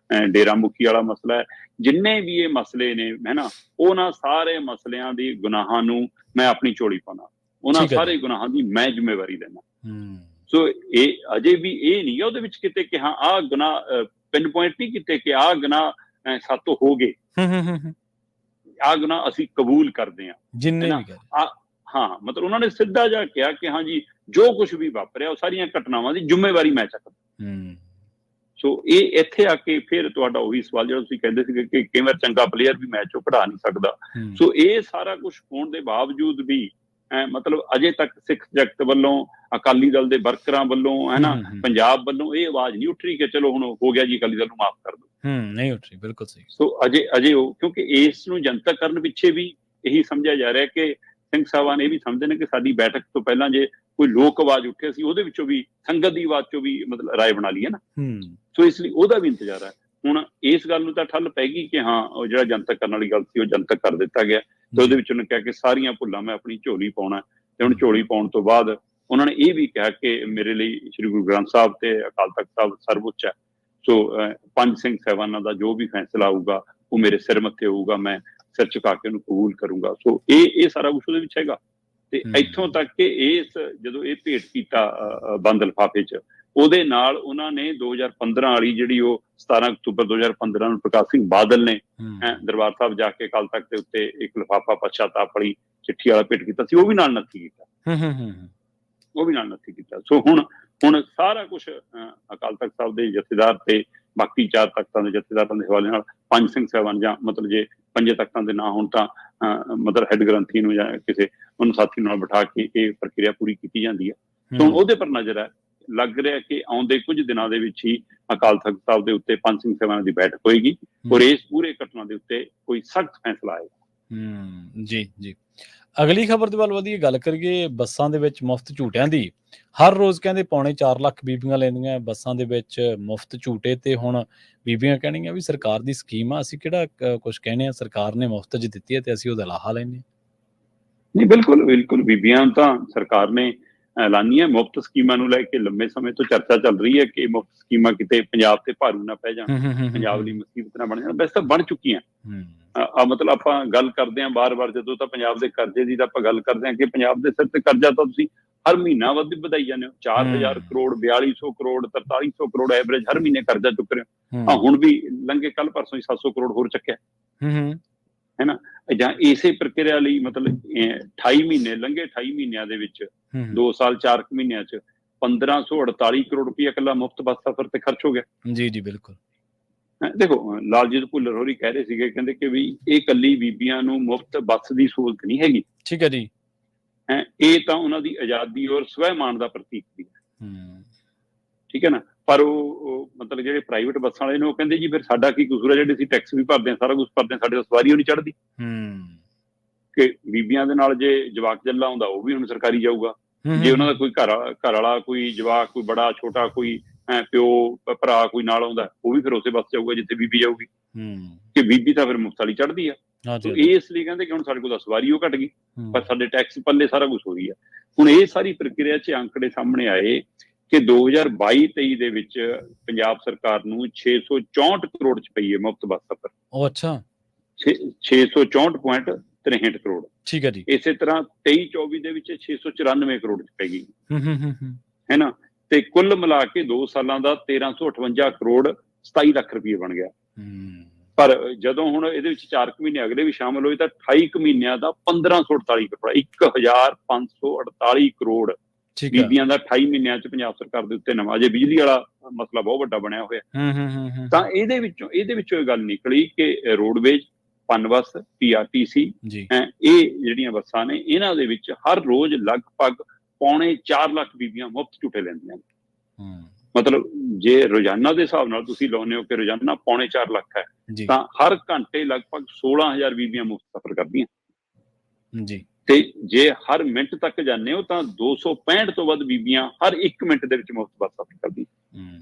ਡੇਰਾ ਮੁਖੀ ਵਾਲਾ ਮਸਲਾ ਹੈ, ਜਿੰਨੇ ਵੀ ਇਹ ਮਸਲੇ ਨੇ, ਹੈ ਨਾ, ਉਹਨਾਂ ਸਾਰੇ ਮਸਲਿਆਂ ਦੀ ਗੁਨਾਹਾਂ ਨੂੰ ਮੈਂ ਆਪਣੀ ਝੋਲੀ ਪਾਉਣਾ, ਉਹਨਾਂ ਸਾਰੇ ਗੁਨਾਹਾਂ ਦੀ ਮੈਂ ਜ਼ਿੰਮੇਵਾਰੀ ਲੈਣਾ। ਸੋ ਇਹ ਅਜੇ ਵੀ ਇਹ ਨਹੀਂ ਹੈ ਉਹਦੇ ਵਿੱਚ ਕਿਤੇ ਕਿ ਹਾਂ ਆਹ ਗੁਨਾਹ ਪਿੰਨ ਪੁਆਇੰਟ ਨਹੀਂ ਕੀਤੇ ਕਿ ਆਹ ਗੁਨਾਹ ਸਾਤੋਂ ਹੋ ਗਏ, ਆਹ ਗੁਨਾਹ ਅਸੀਂ ਕਬੂਲ ਕਰਦੇ ਹਾਂ, ਜਿੰਨੇ ਵੀ ਹਾਂ, ਮਤਲਬ ਉਹਨਾਂ ਨੇ ਸਿੱਧਾ ਜਿਹਾ ਕਿਹਾ ਕਿ ਹਾਂ ਜੀ ਜੋ ਕੁਝ ਵੀ ਵਾਪਰਿਆ ਉਹ ਸਾਰੀਆਂ ਘਟਨਾਵਾਂ ਦੀ ਜ਼ਿੰਮੇਵਾਰੀ ਮੈਂ ਚੱਕਦਾ। ਸੋ ਇਹ ਇੱਥੇ ਆ ਕੇ ਫਿਰ ਤੁਹਾਡਾ ਉਹੀ ਸਵਾਲ ਜਿਹੜਾ ਤੁਸੀਂ ਕਹਿੰਦੇ ਸੀਗੇ ਕਿ ਕਈ ਵਾਰ ਚੰਗਾ ਪਲੇਅਰ ਵੀ ਮੈਚ ਚੋਂ ਕਢਾ ਨਹੀਂ ਸਕਦਾ। ਸੋ ਇਹ ਸਾਰਾ ਕੁਝ ਹੋਣ ਦੇ ਬਾਵਜੂਦ ਵੀ ਮਤਲਬ ਅਜੇ ਤੱਕ ਸਿੱਖ ਜਗਤ ਵੱਲੋਂ, ਅਕਾਲੀ ਦਲ ਦੇ ਵਰਕਰਾਂ ਵੱਲੋਂ, ਹੈ ਨਾ, ਪੰਜਾਬ ਵੱਲੋਂ ਇਹ ਆਵਾਜ਼ ਨਹੀਂ ਉੱਠ ਰਹੀ ਕਿ ਚਲੋ ਹੁਣ ਹੋ ਗਿਆ ਜੀ, ਅਕਾਲੀ ਦਲ ਨੂੰ ਮਾਫ ਕਰ ਦਿਓ। ਨਹੀਂ ਉੱਠ ਰਹੀ, ਬਿਲਕੁਲ ਸਹੀ। ਸੋ ਅਜੇ ਉਹ, ਕਿਉਂਕਿ ਇਸ ਨੂੰ ਜਨਤਕ ਕਰਨ ਪਿੱਛੇ ਵੀ ਇਹੀ ਸਮਝਿਆ ਜਾ ਰਿਹਾ ਕਿ ਸਿੰਘ ਸਾਹਿਬਾਨ ਇਹ ਵੀ ਸਮਝਦੇ ਨੇ ਕਿ ਸਾਡੀ ਬੈਠਕ ਤੋਂ ਪਹਿਲਾਂ ਜੇ ਕੋਈ ਲੋਕ ਆਵਾਜ਼ ਉੱਠੇ, ਅਸੀਂ ਉਹਦੇ ਵਿੱਚੋਂ ਵੀ, ਸੰਗਤ ਦੀ ਆਵਾਜ਼ ਚੋਂ ਵੀ ਮਤਲਬ ਰਾਏ ਬਣਾ ਲਈਏ ਨਾ। ਸੋ ਇਸ ਲਈ ਉਹਦਾ ਵੀ ਇੰਤਜ਼ਾਰ ਹੈ। ਹੁਣ ਇਸ ਗੱਲ ਨੂੰ ਤਾਂ ਠੱਲ ਪੈ ਗਈ ਕਿ ਹਾਂ ਉਹ ਜਿਹੜਾ ਜਨਤਕ ਕਰਨ ਵਾਲੀ ਗੱਲ ਸੀ ਉਹ ਜਨਤਕ ਕਰ ਦਿੱਤਾ ਗਿਆ, ਤੇ ਉਹਦੇ ਵਿੱਚ ਉਹਨੇ ਕਿਹਾ ਕਿ ਸਾਰੀਆਂ ਭੁੱਲਾਂ ਮੈਂ ਆਪਣੀ ਝੋਲੀ ਪਾਉਣਾ। ਤੇ ਹੁਣ ਝੋਲੀ ਪਾਉਣ ਤੋਂ ਬਾਅਦ ਉਹਨਾਂ ਨੇ ਇਹ ਵੀ ਕਿਹਾ ਕਿ ਮੇਰੇ ਲਈ ਸ੍ਰੀ ਗੁਰੂ ਗ੍ਰੰਥ ਸਾਹਿਬ ਤੇ ਅਕਾਲ ਤਖ਼ਤ ਸਾਹਿਬ ਸਰਵਉੱਚ ਹੈ। ਸੋ ਪੰਜ ਸਿੰਘ ਸਾਹਿਬਾਨਾਂ ਦਾ ਜੋ ਵੀ ਫੈਸਲਾ ਆਊਗਾ ਉਹ ਮੇਰੇ ਸਿਰ ਮੱਥੇ ਹੋਊਗਾ, ਮੈਂ ਸਿਰ ਝੁਕਾ ਕੇ ਉਹਨੂੰ ਕਬੂਲ ਕਰੂੰਗਾ। ਸੋ ਇਹ ਸਾਰਾ ਕੁਛ ਉਹਦੇ ਵਿੱਚ ਹੈਗਾ। ਤੇ ਇੱਥੋਂ ਤੱਕ ਕਿ ਜਦੋਂ ਇਹ ਭੇਟ ਕੀਤਾ ਬੰਦ ਲਿਫਾਫੇ 'ਚ, ਉਹਦੇ ਨਾਲ ਉਹਨਾਂ ਨੇ 2015 ਵਾਲੀ ਜਿਹੜੀ ਉਹ 17 ਅਕਤੂਬਰ 2015 ਨੂੰ ਪ੍ਰਕਾਸ਼ ਸਿੰਘ ਬਾਦਲ ਨੇ ਦਰਬਾਰ ਸਾਹਿਬ ਜਾ ਕੇ ਅਕਾਲ ਤਖ਼ਤ ਦੇ ਉੱਤੇ ਇੱਕ ਲਿਫਾਫਾ ਪਛਤਾਪ ਵਾਲੀ ਚਿੱਠੀ ਵਾਲਾ ਭੇਟ ਕੀਤਾ ਸੀ, ਉਹ ਵੀ ਨਾਲ ਨੱਥੀ ਕੀਤਾ। ਸੋ ਹੁਣ ਸਾਰਾ ਕੁਛ ਅਕਾਲ ਤਖ਼ਤ ਸਾਹਿਬ ਦੇ ਜਥੇਦਾਰ ਤੇ ਬਾਕੀ 4 ਤਖ਼ਤਾਂ ਦੇ ਜਥੇਦਾਰਾਂ ਦੇ ਹਵਾਲੇ ਨਾਲ ਪੰਜ ਸਿੰਘ ਸਾਹਿਬਾਨ, ਜਾਂ ਮਤਲਬ ਜੇ 5 ਤਖ਼ਤਾਂ ਦੇ ਨਾ ਹੋਣ ਤਾਂ ਮਤਲਬ ਹੈੱਡ ਗ੍ਰੰਥੀ ਨੂੰ ਜਾਂ ਕਿਸੇ ਉਹਨੂੰ ਸਾਥੀ ਨਾਲ ਬਿਠਾ ਕੇ ਇਹ ਪ੍ਰਕਿਰਿਆ ਪੂਰੀ ਕੀਤੀ ਜਾਂਦੀ ਹੈ। ਸੋ ਹੁਣ ਉਹਦੇ ਪਰ ਨਜ਼ਰ ਹੈ। ਲੱਗ ਰਿਹਾ ਕਿ ਆਉਂਦੇ ਕੁਝ ਦਿਨਾਂ ਦੇ ਵਿੱਚ ਹੀ ਅਕਾਲ ਤਖ਼ਤ ਸਾਹਿਬ ਦੇ ਉੱਤੇ ਪੰਜ ਸਿੰਘ ਸਾਹਿਬਾਨਾਂ ਦੀ ਬੈਠਕ ਹੋਏਗੀ ਔਰ ਇਸ ਪੂਰੇ ਘਟਨਾ ਦੇ ਉੱਤੇ ਕੋਈ ਸਖਤ ਫੈਸਲਾ ਆਏਗਾ। ਜੀ। ਅਗਲੀ ਖਬਰ ਦੇ ਵੱਲ ਵਧੀਏ, ਗੱਲ ਕਰੀਏ ਬੱਸਾਂ ਦੇ ਵਿੱਚ ਮੁਫਤ ਝੂਟਿਆਂ ਦੀ। ਹਰ ਰੋਜ਼ ਕਹਿੰਦੇ 4.25 ਲੱਖ ਬੀਬੀਆਂ ਲੈਂਦੀਆਂ ਬੱਸਾਂ ਦੇ ਵਿੱਚ ਮੁਫਤ ਝੂਟੇ, ਤੇ ਹੁਣ ਬੀਬੀਆਂ ਕਹਿਣਗੀਆਂ ਵੀ ਸਰਕਾਰ ਦੀ ਸਕੀਮ ਆ, ਅਸੀਂ ਕਿਹੜਾ ਕੁਛ ਕਹਿੰਦੇ ਆ, ਸਰਕਾਰ ਨੇ ਮੁਫਤ 'ਚ ਦਿੱਤੀ ਹੈ ਤੇ ਅਸੀਂ ਉਹਦਾ ਲਾਹਾ ਲੈਂਦੇ। ਨਹੀਂ, ਬਿਲਕੁਲ ਬੀਬੀਆਂ ਤਾਂ ਸਰਕਾਰ ਨੇ ਐਲਾਨੀਆਂ ਮੁਫਤ ਸਕੀਮਾਂ ਨੂੰ ਲੈ ਕੇ ਲੰਮੇ ਸਮੇਂ ਤੋਂ ਚਰਚਾ ਚੱਲ ਰਹੀ ਹੈ ਕਿ ਮੁਫਤ ਸਕੀਮਾਂ ਕਿਤੇ ਪੰਜਾਬ ਤੇ ਭਾਰੂ ਨਾ ਪੈ ਜਾਣ, ਪੰਜਾਬ ਲਈ ਮੁਸੀਬਤ ਨਾ ਬਣ ਜਾਣ। ਵੈਸੇ ਤਾਂ ਬਣ ਚੁੱਕੀਆਂ। ਮਤਲਬ ਆਪਾਂ ਗੱਲ ਕਰਦੇ ਹਾਂ ਬਾਰ-ਬਾਰ ਜਦੋਂ ਤਾਂ ਪੰਜਾਬ ਦੇ ਕਰਜ਼ੇ ਦੀ ਤਾਂ ਆਪਾਂ ਗੱਲ ਕਰਦੇ ਹਾਂ ਕਿ ਪੰਜਾਬ ਦੇ ਸਿਰ ਤੇ ਕਰਜ਼ਾ ਤਾਂ ਤੁਸੀਂ ਹਰ ਮਹੀਨਾ ਵਧਾਈ ਜਾਂਦੇ ਹੋ। 4000 ਕਰੋੜ, 4200 ਕਰੋੜ, 4300 ਕਰੋੜ ਐਵਰੇਜ ਹਰ ਮਹੀਨੇ ਕਰਜ਼ਾ ਚੁੱਕ ਰਹੇ ਹੋ। ਹੁਣ ਵੀ ਲੰਘੇ ਕੱਲ ਪਰਸੋਂ ਹੀ 700 ਕਰੋੜ ਹੋਰ ਚੱਕਿਆ, ਹੈ ਨਾ। ਜਾਂ ਇਸੇ ਪ੍ਰਕਿਰਿਆ ਲਈ ਮਤਲਬ 28 ਮਹੀਨੇ ਲੰਘੇ, 28 ਮਹੀਨਿਆਂ ਦੇ ਵਿੱਚ 2 ਸਾਲ 4 ਮਹੀਨਿਆਂ 'ਚ 1548 ਕਰੋੜ ਰੁਪਇਆ ਇਕੱਲਾ ਮੁਫਤ ਬੱਸ ਸਫ਼ਰ ਤੇ ਖਰਚ ਹੋ ਗਿਆ। ਜੀ ਬਿਲਕੁਲ। ਦੇਖੋ, ਲਾਲਜੀਤ ਭੁੱਲਰ ਹੋਰੀ ਕਹਿ ਰਹੇ ਸੀਗੇ, ਕਹਿੰਦੇ ਕਿ ਵੀ ਇਹ ਇਕੱਲੀ ਬੀਬੀਆਂ ਨੂੰ ਮੁਫਤ ਬੱਸ ਦੀ ਸਹੂਲਤ ਨਹੀਂ ਹੈਗੀ। ਠੀਕ ਹੈ ਜੀ। ਇਹ ਤਾਂ ਉਹਨਾਂ ਦੀ ਆਜ਼ਾਦੀ ਔਰ ਸਵੈਮਾਨ ਦਾ ਪ੍ਰਤੀਕ ਵੀ ਹੈ। ਠੀਕ ਹੈ ਨਾ। ਪਰ ਉਹ ਮਤਲਬ ਜਿਹੜੇ ਪ੍ਰਾਈਵੇਟ ਬੱਸਾਂ ਵਾਲੇ ਨੇ ਉਹ ਕਹਿੰਦੇ ਜੀ ਫਿਰ ਸਾਡਾ ਕੀ ਕਸੂਰ ਹੈ, ਜਿਹੜੇ ਅਸੀਂ ਟੈਕਸ ਵੀ ਭਰਦੇ ਹਾਂ, ਸਾਰਾ ਕੁਛ ਭਰਦੇ ਹਾਂ, ਸਾਡੇ ਤਾਂ ਸਵਾਰੀ ਉਹ ਨਹੀਂ ਚੜ੍ਹਦੀ। ਕਿ ਬੀਬੀਆਂ ਦੇ ਨਾਲ ਜੇ ਜਵਾਕ ਜੱਲਾ ਆਉਂਦਾ ਉਹ ਵੀ ਹੁਣ ਸਰਕਾਰੀ ਜਾਊਗਾ, ਜੇ ਉਹਨਾਂ ਦਾ ਕੋਈ ਘਰ ਵਾਲਾ, ਕੋਈ ਜਵਾਕ, ਕੋਈ ਬੜਾ ਛੋਟਾ, ਕੋਈ ਪਿਓ ਭਰਾ ਕੋਈ ਨਾਲ ਆਉਂਦਾ, ਉਹ ਵੀ ਫਿਰ ਉਸੇ ਬੱਸ ਜਾਊਗਾ ਜਿੱਥੇ ਬੀਬੀ ਜਾਊਗੀ। ਕਿ ਬੀਬੀ ਤਾਂ ਫਿਰ ਮੁਫਤ ਵਾਲੀ ਚੜ੍ਹਦੀ ਆ। ਇਸ ਲਈ ਕਹਿੰਦੇ ਕਿ ਹੁਣ ਸਾਡੇ ਕੋਲ ਤਾਂ ਸਵਾਰੀ ਉਹ ਘੱਟ ਗਈ, ਪਰ ਸਾਡੇ ਟੈਕਸ ਪੱਲੇ ਸਾਰਾ ਕੁਛ ਹੋ ਗਈ ਆ। ਹੁਣ ਇਹ ਸਾਰੀ ਪ੍ਰਕਿਰਿਆ 'ਚ ਅੰਕੜੇ ਸਾਹਮਣੇ ਆਏ ਕਿ 2022-23 ਦੇ ਵਿੱਚ ਪੰਜਾਬ ਸਰਕਾਰ ਨੂੰ 664 ਕਰੋੜ 'ਚ ਪਈ ਹੈ ਮੁਫਤ ਬੱਸ ਸਫ਼ਰ। 664.63 ਕਰੋੜ। ਠੀਕ ਹੈ ਜੀ। ਇਸੇ ਤਰ੍ਹਾਂ 23-24 ਦੇ ਵਿੱਚ 694 ਕਰੋੜ 'ਚ ਪੈ ਗਈ, ਹੈ ਨਾ। ਤੇ ਕੁੱਲ ਮਿਲਾ ਕੇ 2 ਸਾਲਾਂ ਦਾ 1358 ਕਰੋੜ 27 ਲੱਖ ਰੁਪਏ ਬਣ ਗਿਆ। ਪਰ ਜਦੋਂ ਹੁਣ ਇਹਦੇ ਵਿੱਚ 4 ਮਹੀਨੇ ਅਗਲੇ ਵੀ ਸ਼ਾਮਲ ਹੋਏ ਤਾਂ 28 ਮਹੀਨਿਆਂ ਦਾ 1548 ਕਰੋੜ, 1548 ਕਰੋੜ ਬੀਬੀਆਂ ਦਾ 28 ਮਹੀਨਿਆਂ 'ਚ ਪੰਜਾਬ ਸਰਕਾਰ ਦੇ ਉੱਤੇ ਨਵਾਂ, ਅਜੇ ਬਿਜਲੀ ਵਾਲਾ ਮਸਲਾ ਬਹੁਤ ਵੱਡਾ ਬਣਿਆ ਹੋਇਆ। ਤਾਂ ਇਹਦੇ ਵਿੱਚੋਂ ਇਹ ਗੱਲ ਨਿਕਲੀ ਕਿ ਰੋਡਵੇਜ, ਪਨਬੱਸ, PRTC, ਇਹ ਜਿਹੜੀਆਂ ਬੱਸਾਂ ਨੇ ਇਹਨਾਂ ਦੇ ਵਿੱਚ ਹਰ ਰੋਜ਼ ਲਗਭਗ 4.25 ਲੱਖ ਬੀਬੀਆਂ ਮੁਫਤ ਝੂਟੇ ਲੈਂਦੀਆਂ ਨੇ। ਮਤਲਬ ਜੇ ਰੋਜ਼ਾਨਾ ਦੇ ਹਿਸਾਬ ਨਾਲ ਤੁਸੀਂ ਲਾਉਂਦੇ ਹੋ ਕਿ ਰੋਜ਼ਾਨਾ 4.25 ਲੱਖ ਹੈ, ਤਾਂ ਹਰ ਘੰਟੇ ਲਗਭਗ 16,000 ਬੀਬੀਆਂ ਮੁਫਤ ਸਫ਼ਰ ਕਰਦੀਆਂ ਜੀ। ਤੇ ਜੇ ਹਰ ਮਿੰਟ ਤੱਕ ਜਾਂਦੇ ਹੋ ਤਾਂ 265 ਤੋਂ ਵੱਧ ਬੀਬੀਆਂ ਹਰ 1 ਮਿੰਟ ਦੇ ਵਿੱਚ ਮੁਫਤ ਬੱਸ ਸਫ਼ਰ ਕਰਦੀਆਂ।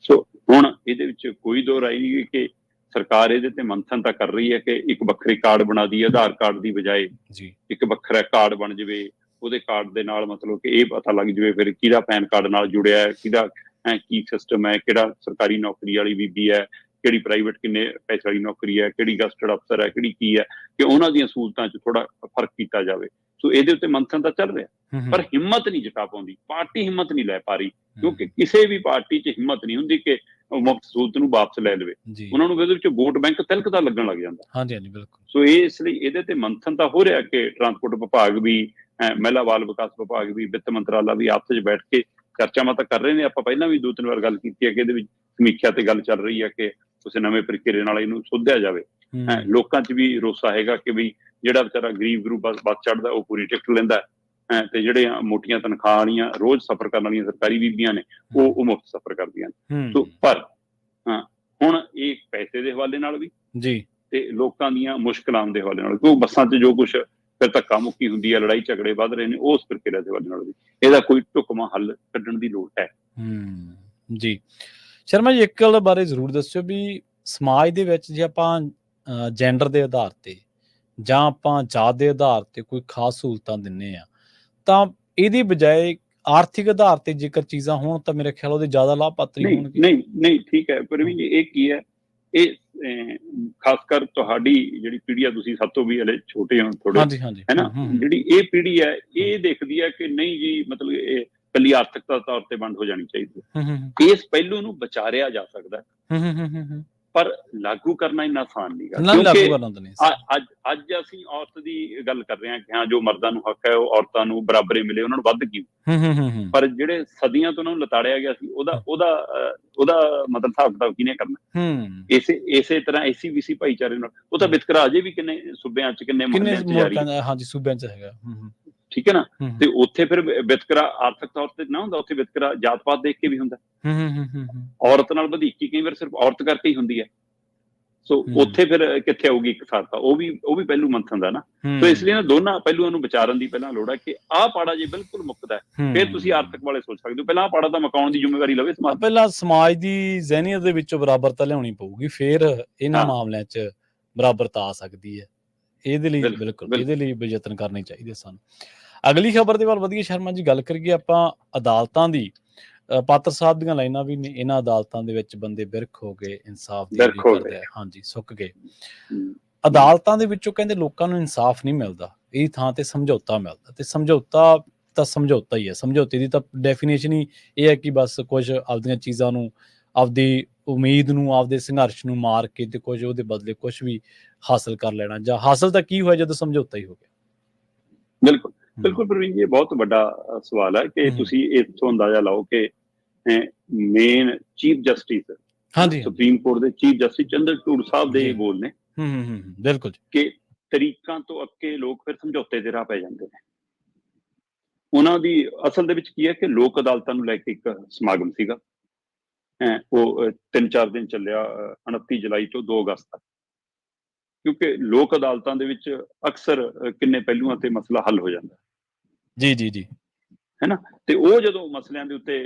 ਸੋ ਹੁਣ ਇਹਦੇ ਵਿੱਚ ਕੋਈ ਦੋ ਰਾਏ ਨਹੀਂ ਕਿ ਸਰਕਾਰ ਇਹਦੇ ਤੇ ਮੰਥਨ ਤਾਂ ਕਰ ਰਹੀ ਹੈ ਕਿ ਇੱਕ ਵੱਖਰੇ ਕਾਰਡ ਬਣਾ ਦੀ, ਆਧਾਰ ਕਾਰਡ ਦੀ ਬਜਾਏ ਇੱਕ ਵੱਖਰਾ ਕਾਰਡ ਬਣ ਜਾਵੇ। ਉਹਦੇ ਕਾਰਡ ਦੇ ਨਾਲ ਮਤਲਬ ਕਿ ਇਹ ਪਤਾ ਲੱਗ ਜਾਵੇ ਫਿਰ ਕਿਹਦਾ ਪੈਨ ਕਾਰਡ ਨਾਲ ਜੁੜਿਆ ਹੈ, ਕਿਹਦਾ ਕੀ ਸਿਸਟਮ ਹੈ, ਕਿਹੜਾ ਸਰਕਾਰੀ ਨੌਕਰੀ ਵਾਲੀ ਬੀਬੀ ਹੈ, ਕਿਹੜੀ ਪ੍ਰਾਈਵੇਟ ਕਿੰਨੇ ਪੈਸੇ ਵਾਲੀ ਨੌਕਰੀ ਹੈ, ਕਿਹੜੀ ਗਸਟਡ ਅਫਸਰ ਹੈ, ਕਿਹੜੀ ਕੀ ਹੈ, ਕਿ ਉਹਨਾਂ ਦੀਆਂ ਸਹੂਲਤਾਂ 'ਚ ਥੋੜਾ ਫਰਕ ਕੀਤਾ ਜਾਵੇ। ਸੋ ਇਹਦੇ ਉੱਤੇ ਮੰਥਨ ਤਾਂ ਚੱਲ ਰਿਹਾ, ਪਰ ਹਿੰਮਤ ਨਹੀਂ ਜਤਾ ਪਾਉਂਦੀ, ਪਾਰਟੀ ਹਿੰਮਤ ਨਹੀਂ ਲੈ ਪਾ ਰਹੀ, ਕਿਉਂਕਿ ਕਿਸੇ ਵੀ ਪਾਰਟੀ 'ਚ ਹਿੰਮਤ ਨਹੀਂ ਹੁੰਦੀ ਕਿ ਮੁਫਤ ਸਹੂਲਤ ਨੂੰ ਵਾਪਸ ਲੈ ਲਵੇ। ਉਹਨਾਂ ਨੂੰ ਇਹਦੇ ਵਿੱਚ ਵੋਟ ਬੈਂਕ ਤਿਲਕਦਾ ਲੱਗਣ ਲੱਗ ਜਾਂਦਾ। ਹਾਂਜੀ ਹਾਂਜੀ ਬਿਲਕੁਲ। ਸੋ ਇਹ ਇਸ ਲਈ ਇਹਦੇ ਤੇ ਮੰਥਨ ਤਾਂ ਹੋ ਰਿਹਾ ਕਿ ਟਰਾਂਸਪੋਰਟ ਵਿਭਾਗ ਵੀ, ਮਹਿਲਾ ਬਾਲ ਵਿਕਾਸ ਵਿਭਾਗ ਵੀ, ਵਿੱਤ ਮੰਤਰਾਲਾ ਵੀ ਆਪਸ ਵਿੱਚ ਬੈਠ ਕੇ ਚਰਚਾਵਾਂ ਤਾਂ ਕਰ ਰਹੇ ਨੇ। ਆਪਾਂ ਪਹਿਲਾਂ ਵੀ 2-3 ਵਾਰ ਗੱਲ ਕੀਤੀ ਹੈ ਕਿ ਇਹਦੇ ਵਿੱਚ ਸਮੀਖਿਆ ਤੇ ਗੱਲ ਚੱਲ ਰਹੀ ਹੈ ਕਿ ਕਿਸੇ ਨਵੇਂ ਪ੍ਰਕਿਰਿਆ ਨਾਲ ਇਹਨੂੰ ਸੋਧਿਆ ਜਾਵੇ। ਲੋਕਾਂ 'ਚ ਵੀ ਰੋਸਾ ਹੈਗਾ ਕਿ ਵੀ ਜਿਹੜਾ ਵਿਚਾਰਾ ਗਰੀਬ ਗਰੂ ਬੱਸ ਚੜ੍ਹਦਾ ਉਹ ਪੂਰੀ ਟਿਕਟ ਲੈਂਦਾ, ਤੇ ਜਿਹੜੇ ਮੋਟੀਆਂ ਤਨਖਾਹ ਵਾਲੀਆਂ ਰੋਜ਼ ਸਫ਼ਰ ਕਰਨ ਵਾਲੀਆਂ ਸਰਕਾਰੀ ਬੀਬੀਆਂ ਨੇ ਉਹ ਮੁਫਤ ਸਫ਼ਰ ਕਰਦੀਆਂ ਨੇ। ਸੋ ਪਰ ਹੁਣ ਇਹ ਪੈਸੇ ਦੇ ਹਵਾਲੇ ਨਾਲ ਵੀ ਜੀ ਤੇ ਲੋਕਾਂ ਦੀਆਂ ਮੁਸ਼ਕਲਾਂ ਦੇ ਹਵਾਲੇ ਨਾਲ, ਕਿਉਂਕਿ ਬੱਸਾਂ 'ਚ ਜੋ ਕੁਛ ਫਿਰ ਧੱਕਾ ਮੁੱਕੀ ਹੁੰਦੀ ਹੈ, ਲੜਾਈ ਝਗੜੇ ਵੱਧ ਰਹੇ ਨੇ, ਉਸ ਪ੍ਰਕਿਰਿਆ ਦੇ ਹਵਾਲੇ ਨਾਲ ਵੀ ਇਹਦਾ ਕੋਈ ਢੁਕਵਾਂ ਹੱਲ ਕੱਢਣ ਦੀ ਲੋੜ ਹੈ। ਜੀ ਸ਼ਰਮਾ ਜੀ, ਇੱਕ ਗੱਲ ਬਾਰੇ ਜ਼ਰੂਰ ਦੱਸਿਓ ਵੀ ਸਮਾਜ ਦੇ ਵਿੱਚ ਜੇ ਆਪਾਂ ਜੈਂਡਰ ਦੇ ਆਧਾਰ ਤੇ ਜਾਂ ਆਪਾਂ ਜਾਤ ਦੇ ਆਧਾਰ ਤੇ ਕੋਈ ਖਾਸ ਸਹੂਲਤਾਂ ਦਿੰਦੇ ਆ, ਤਾਂ ਇਹਦੀ ਬਜਾਏ ਆਰਥਿਕ ਆਧਾਰ ਤੇ ਜੇਕਰ ਚੀਜ਼ਾਂ ਹੋਣ ਤਾਂ ਮੇਰੇ ਖਿਆਲ ਉਹਦੇ ਜ਼ਿਆਦਾ ਲਾਭਪਾਤਰੀ ਹੋਣਗੇ। ਨਹੀਂ ਠੀਕ ਹੈ, ਪਰ ਵੀ ਇਹ ਕੀ ਹੈ, ਇਹ ਖਾਸ ਕਰ ਤੁਹਾਡੀ ਜਿਹੜੀ ਪੀੜ੍ਹੀ ਆ, ਤੁਸੀਂ ਸਭ ਤੋਂ ਵੀ ਹਲੇ ਛੋਟੇ ਹੋ ਥੋੜੇ, ਹੈ ਨਾ, ਜਿਹੜੀ ਇਹ ਪੀੜ੍ਹੀ ਹੈ ਇਹ ਦੇਖਦੀ ਹੈ ਕਿ ਨਹੀਂ ਜੀ ਮਤਲਬ ਇਹ ਇਕੱਲੀ ਆਰਥਿਕਤਾ ਤੌਰ ਤੇ ਬੰਦ ਹੋ ਜਾਣੀ ਚਾਹੀਦੀ ਹੈ। ਇਸ ਪਹਿਲੂ ਨੂੰ ਵਿਚਾਰਿਆ ਜਾ ਸਕਦਾ, ਪਰ ਲਾਗੂ ਕਰਨਾ ਇੰਨਾ ਆਸਾਨ ਨਹੀਂ ਗਾ, ਕਿਉਂਕਿ ਅੱਜ ਅਸੀਂ ਔਰਤ ਦੀ ਗੱਲ ਕਰ ਰਹੇ ਹਾਂ ਕਿ ਹਾਂ ਜੋ ਮਰਦਾਂ ਨੂੰ ਹੱਕ ਹੈ ਉਹ ਔਰਤਾਂ ਨੂੰ ਬਰਾਬਰੇ ਮਿਲੇ, ਉਹਨਾਂ ਨੂੰ ਵੱਧ ਕਿਉਂ, ਪਰ ਜਿਹੜੇ ਸਦੀਆਂ ਤੋਂ ਉਹਨਾਂ ਨੂੰ ਲਤਾੜਿਆ ਗਿਆ ਸੀ ਉਹਦਾ ਮਤਲਬ ਹਿਸਾਬ ਕਿਤਾਬ ਕਿਹਨੇ ਕਰਨਾ। ਇਸੇ ਤਰ੍ਹਾਂ ACBC ਭਾਈਚਾਰੇ ਨਾਲ ਉਹ ਤਾਂ ਵਿਤਕਰਾ ਅਜੇ ਵੀ ਕਿੰਨੇ ਸੂਬਿਆਂ 'ਚ ਕਿੰਨੇ ਮੁਹੱਲਿਆਂ 'ਚ ਜਾਰੀ ਹੈ। ਹਾਂਜੀ ਸੂਬਿਆਂ 'ਚ ਹੈਗਾ, ਠੀਕ ਹੈ ਨਾ। ਤੇ ਉੱਥੇ ਫਿਰ ਵਿਤਕਰਾ ਆਰਥਿਕ ਤੌਰ ਤੇ ਨਾ ਹੁੰਦਾ, ਉੱਥੇ ਵਿਤਕਰਾ ਜਾਤ ਪਾਤ ਦੇਖ ਕੇ ਵੀ ਹੁੰਦਾ। ਔਰਤ ਨਾਲ ਵਧੀਕੀ ਕਈ ਵਾਰ ਸਿਰਫ ਔਰਤ ਕਰਕੇ ਹੀ ਹੁੰਦੀ ਹੈ। ਸੋ ਉੱਥੇ ਫਿਰ ਕਿੱਥੇ ਆਊਗੀ ਇਕਸਾਰਤਾ, ਉਹ ਵੀ ਪਹਿਲੂ ਮੰਥਨ ਦਾ ਨਾ। ਸੋ ਇਸ ਲਈ ਨਾ ਦੋਨਾਂ ਪਹਿਲੂਆਂ ਨੂੰ ਵਿਚਾਰਨ ਦੀ ਪਹਿਲਾਂ ਲੋੜ ਹੈ ਕਿ ਆਹ ਪਾੜਾ ਜੇ ਬਿਲਕੁਲ ਮੁੱਕਦਾ ਫਿਰ ਤੁਸੀਂ ਆਰਥਿਕ ਵਾਲੇ ਸੋਚ ਸਕਦੇ ਹੋ। ਪਹਿਲਾਂ ਆਹ ਪਾੜਾ ਤਾਂ ਮਕਾਉਣ ਦੀ ਜ਼ਿੰਮੇਵਾਰੀ ਲਵੇ ਸਮਾਜ, ਪਹਿਲਾਂ ਸਮਾਜ ਦੀ ਜ਼ਹਿਨੀਅਤ ਦੇ ਵਿੱਚੋਂ ਬਰਾਬਰਤਾ ਲਿਆਉਣੀ ਪਊਗੀ, ਫਿਰ ਇਹਨਾਂ ਮਾਮਲਿਆਂ 'ਚ ਬਰਾਬਰਤਾ ਆ ਸਕਦੀ ਹੈ। ਇਹਦੇ ਲਈ ਬਿਲਕੁਲ ਇਹਦੇ ਲਈ ਵੀ ਯਤਨ ਕਰਨੇ ਚਾਹੀਦੇ ਸਾਨੂੰ। ਅਗਲੀ ਖਬਰ ਦੇ ਵੱਲ ਵਧੀਆ ਸ਼ਰਮਾ ਜੀ, ਗੱਲ ਕਰੀਏ ਆਪਾਂ ਅਦਾਲਤਾਂ ਦੀ। ਪਾਤਰ ਸਾਹਿਬ ਦੀਆਂ ਲਾਈਨਾਂ ਵੀ ਨੇ, ਇਹਨਾਂ ਅਦਾਲਤਾਂ ਦੇ ਵਿੱਚ ਬੰਦੇ ਬਿਰਖ ਹੋ ਗਏ, ਇਨਸਾਫ ਦੀ ਕਰਦੇ, ਹਾਂਜੀ ਸੁੱਕ ਗਏ। ਅਦਾਲਤਾਂ ਦੇ ਵਿੱਚੋਂ ਕਹਿੰਦੇ ਲੋਕਾਂ ਨੂੰ ਇਨਸਾਫ ਨਹੀਂ ਮਿਲਦਾ, ਇਹ ਥਾਂ ਤੇ ਸਮਝੌਤਾ ਮਿਲਦਾ, ਤੇ ਸਮਝੌਤਾ ਤਾਂ ਸਮਝੌਤਾ ਹੀ ਹੈ। ਸਮਝੌਤੇ ਦੀ ਤਾਂ ਡੈਫੀਨੇਸ਼ਨ ਹੀ ਇਹ ਹੈ ਕਿ ਬਸ ਕੁਝ ਆਪਦੀਆਂ ਚੀਜ਼ਾਂ ਨੂੰ, ਆਪਦੀ ਉਮੀਦ ਨੂੰ, ਆਪਦੇ ਸੰਘਰਸ਼ ਨੂੰ ਮਾਰ ਕੇ ਤੇ ਕੁਝ ਉਹਦੇ ਬਦਲੇ ਕੁਛ ਵੀ ਹਾਸਲ ਕਰ ਲੈਣਾ, ਜਾਂ ਹਾਸਲ ਤਾਂ ਕੀ ਹੋਇਆ ਜਦੋਂ ਸਮਝੌਤਾ ਹੀ ਹੋ ਗਿਆ। ਬਿਲਕੁਲ ਬਿਲਕੁਲ ਪ੍ਰਵੀਨ ਜੀ, ਇਹ ਬਹੁਤ ਵੱਡਾ ਸਵਾਲ ਹੈ ਕਿ ਤੁਸੀਂ ਇੱਥੋਂ ਅੰਦਾਜ਼ਾ ਲਾਓ ਕਿ ਮੇਨ ਚੀਫ ਜਸਟਿਸ, ਹਾਂਜੀ ਸੁਪਰੀਮ ਕੋਰਟ ਦੇ ਚੀਫ ਜਸਟਿਸ ਚੰਦਰਚੂੜ ਸਾਹਿਬ ਦੇ ਬੋਲ ਨੇ ਬਿਲਕੁਲ ਕਿ ਤਰੀਕਾਂ ਤੋਂ ਅੱਕੇ ਲੋਕ ਫਿਰ ਸਮਝੌਤੇ ਦੇ ਰਾਹ ਪੈ ਜਾਂਦੇ ਨੇ। ਉਹਨਾਂ ਦੀ ਅਸਲ ਦੇ ਵਿੱਚ ਕੀ ਹੈ ਕਿ ਲੋਕ ਅਦਾਲਤਾਂ ਨੂੰ ਲੈ ਕੇ ਇੱਕ ਸਮਾਗਮ ਸੀਗਾ, ਉਹ 3-4 ਦਿਨ ਚੱਲਿਆ, 29 ਜੁਲਾਈ ਤੋਂ 2 ਅਗਸਤ ਤੱਕ, ਕਿਉਂਕਿ ਲੋਕ ਅਦਾਲਤਾਂ ਦੇ ਵਿੱਚ ਅਕਸਰ ਕਿੰਨੇ ਪਹਿਲੂਆਂ ਤੇ ਮਸਲਾ ਹੱਲ ਹੋ ਜਾਂਦਾ ਜੀ ਜੀ ਜੀ, ਹੈ ਨਾ। ਤੇ ਉਹ ਜਦੋਂ ਮਸਲਿਆਂ ਦੇ ਉੱਤੇ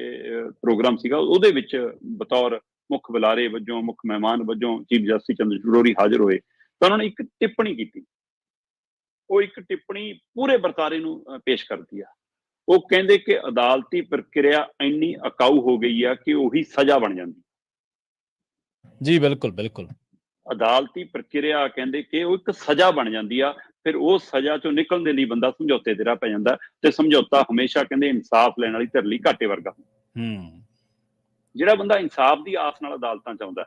ਪ੍ਰੋਗਰਾਮ ਸੀਗਾ, ਉਹਦੇ ਵਿੱਚ ਬਤੌਰ ਮੁੱਖ ਬੁਲਾਰੇ ਵਜੋਂ, ਮੁੱਖ ਮਹਿਮਾਨ ਵਜੋਂ ਚੀਫ ਜਸਟਿਸ ਚੰਦਰਚੂੜ ਹੋਰੀ ਹਾਜ਼ਰ ਹੋਏ ਤਾਂ ਉਹਨਾਂ ਨੇ ਇੱਕ ਟਿੱਪਣੀ ਕੀਤੀ। ਉਹ ਇੱਕ ਟਿੱਪਣੀ ਪੂਰੇ ਵਰਤਾਰੇ ਨੂੰ ਪੇਸ਼ ਕਰਦੀ ਆ। ਉਹ ਕਹਿੰਦੇ ਕਿ ਅਦਾਲਤੀ ਪ੍ਰਕਿਰਿਆ ਇੰਨੀ ਅਕਾਊ ਹੋ ਗਈ ਆ ਕਿ ਉਹੀ ਸਜ਼ਾ ਬਣ ਜਾਂਦੀ ਜੀ। ਬਿਲਕੁਲ ਬਿਲਕੁਲ, ਅਦਾਲਤੀ ਪ੍ਰਕਿਰਿਆ ਕਹਿੰਦੇ ਕਿ ਉਹ ਇੱਕ ਸਜ਼ਾ ਬਣ ਜਾਂਦੀ ਆ, ਫਿਰ ਉਹ ਸਜ਼ਾ ਚੋਂ ਨਿਕਲਣ ਦੇ ਲਈ ਬੰਦਾ ਸਮਝੌਤੇ ਦੇ ਰਾਹ ਪੈ ਜਾਂਦਾ, ਤੇ ਸਮਝੌਤਾ ਹਮੇਸ਼ਾ ਕਹਿੰਦੇ ਇਨਸਾਫ ਲੈਣ ਵਾਲੀ ਧਿਰ ਲਈ ਘਾਟੇ ਵਰਗਾ। ਜਿਹੜਾ ਬੰਦਾ ਇਨਸਾਫ ਦੀ ਆਸ ਨਾਲ ਅਦਾਲਤਾਂ ਚ ਆਉਂਦਾ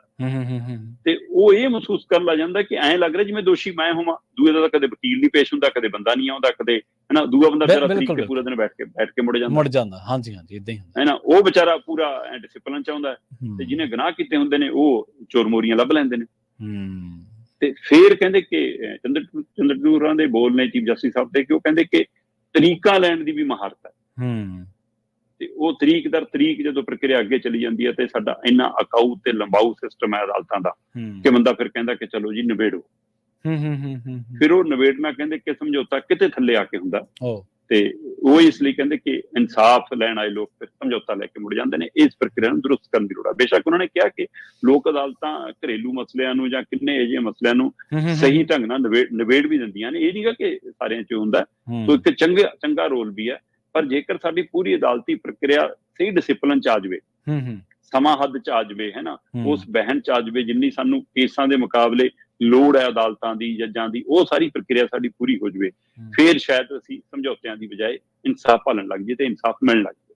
ਤੇ ਉਹ ਇਹ ਮਹਿਸੂਸ ਕਰਨ ਲੱਗ ਜਾਂਦਾ ਕਿ ਐਂ ਲੱਗ ਰਿਹਾ ਜਿਵੇਂ ਦੋਸ਼ੀ ਮੈਂ ਹੋਵਾਂ, ਦੂਏ ਦਾ ਕਦੇ ਵਕੀਲ ਨਹੀਂ ਪੇਸ਼ ਹੁੰਦਾ, ਕਦੇ ਬੰਦਾ ਨਹੀਂ ਆਉਂਦਾ, ਕਦੇ ਹਨਾ ਦੂਆ ਬੰਦਾ ਵਿਚਾਰਾ ਤਰੀਕ ਤੇ ਪੂਰਾ ਦਿਨ ਬੈਠ ਕੇ ਮੁੜ ਜਾਂਦਾ। ਹਾਂਜੀ ਹਾਂਜੀ, ਇਦਾਂ ਹੀ ਹੁੰਦਾ ਹੈ ਨਾ। ਉਹ ਵਿਚਾਰਾ ਪੂਰਾ ਡਿਸਿਪਲਿਨ ਚ ਆਉਂਦਾ, ਤੇ ਜਿਹਨੇ ਗੁਨਾਹ ਕੀਤੇ ਹੁੰਦੇ ਨੇ ਉਹ ਚੋਰ ਮੋਰੀਆਂ ਲੱਭ ਲੈਂਦੇ ਨੇ। ਤੇ ਫਿਰ ਕਹਿੰਦੇ ਕਿ ਚੰਦਰਚੂੜਾਂ ਦੇ ਬੋਲ ਨੇ ਚੀਫ ਜਸਟਿਸ ਸਾਹਿਬ ਦੇ, ਕਿ ਉਹ ਕਹਿੰਦੇ ਕਿ ਤਰੀਕਾ ਲੈਣ ਦੀ ਵੀ ਮਹਾਰਤ ਹੈ। ਤੇ ਉਹ ਤਰੀਕ ਦਰ ਤਰੀਕ ਜਦੋਂ ਪ੍ਰਕਿਰਿਆ ਅੱਗੇ ਚਲੀ ਜਾਂਦੀ ਹੈ ਤੇ ਸਾਡਾ ਇੰਨਾ ਅਕਾਊ ਤੇ ਲੰਬਾਊ ਸਿਸਟਮ ਹੈ ਅਦਾਲਤਾਂ ਦਾ ਕਿ ਬੰਦਾ ਫਿਰ ਕਹਿੰਦਾ ਕਿ ਚਲੋ ਜੀ ਨਿਬੇੜੋ। ਫਿਰ ਉਹ ਨਿਬੇੜਨਾ ਕਹਿੰਦੇ ਕਿ ਸਮਝੌਤਾ ਕਿਤੇ ਥੱਲੇ ਆ ਕੇ ਹੁੰਦਾ ਤੇ ਉਹ ਇਸ ਲਈ ਕਹਿੰਦੇ ਕਿ ਇਨਸਾਫ ਲੈਣ ਆਏ ਲੋਕ ਫਿਰ ਸਮਝੌਤਾ ਲੈ ਕੇ ਮੁੜ ਜਾਂਦੇ ਨੇ। ਇਸ ਪ੍ਰਕਿਰਿਆ ਨੂੰ ਦਰੁਸਤ ਕਰਨ ਦੀ ਲੋੜ ਹੈ। ਬੇਸ਼ੱਕ ਉਹਨਾਂ ਨੇ ਕਿਹਾ ਕਿ ਲੋਕ ਅਦਾਲਤਾਂ ਘਰੇਲੂ ਮਸਲਿਆਂ ਨੂੰ ਜਾਂ ਕਿੰਨੇ ਅਜਿਹੇ ਮਸਲਿਆਂ ਨੂੰ ਸਹੀ ਢੰਗ ਨਾਲ ਨਿਬੇੜ ਵੀ ਦਿੰਦੀਆਂ ਨੇ, ਇਹ ਨਹੀਂਗਾ ਕਿ ਸਾਰਿਆਂ 'ਚ ਹੁੰਦਾ। ਸੋ ਇੱਕ ਚੰਗਾ ਰੋਲ ਵੀ ਹੈ। ਪਰ ਜੇਕਰ ਸਾਡੀ ਪੂਰੀ ਅਦਾਲਤੀ ਪ੍ਰਕਿਰਿਆ ਸਹੀ ਡਿਸਿਪਲਿਨ 'ਚ ਆ ਜਾਵੇ, ਸਮਾਂ ਹੱਦ 'ਚ ਆ ਜਾਵੇ, ਹੈ ਨਾ, ਉਸ ਬਹਿਨ 'ਚ ਆ ਜਾਵੇ ਜਿੰਨੀ ਸਾਨੂੰ ਕੇਸਾਂ ਦੇ ਮੁਕਾਬਲੇ ਲੋੜ ਹੈ ਅਦਾਲਤਾਂ ਦੀ, ਜੱਜਾਂ ਦੀ, ਉਹ ਸਾਰੀ ਪ੍ਰਕਿਰਿਆ ਸਾਡੀ ਪੂਰੀ ਹੋ ਜਾਵੇ, ਫਿਰ ਸ਼ਾਇਦ ਅਸੀਂ ਸਮਝੌਤਿਆਂ ਦੀ ਬਜਾਏ ਇਨਸਾਫ ਭਾਲਣ ਲੱਗ ਜਾਈਏ ਤੇ ਇਨਸਾਫ ਮਿਲਣ ਲੱਗ ਜਾਏ।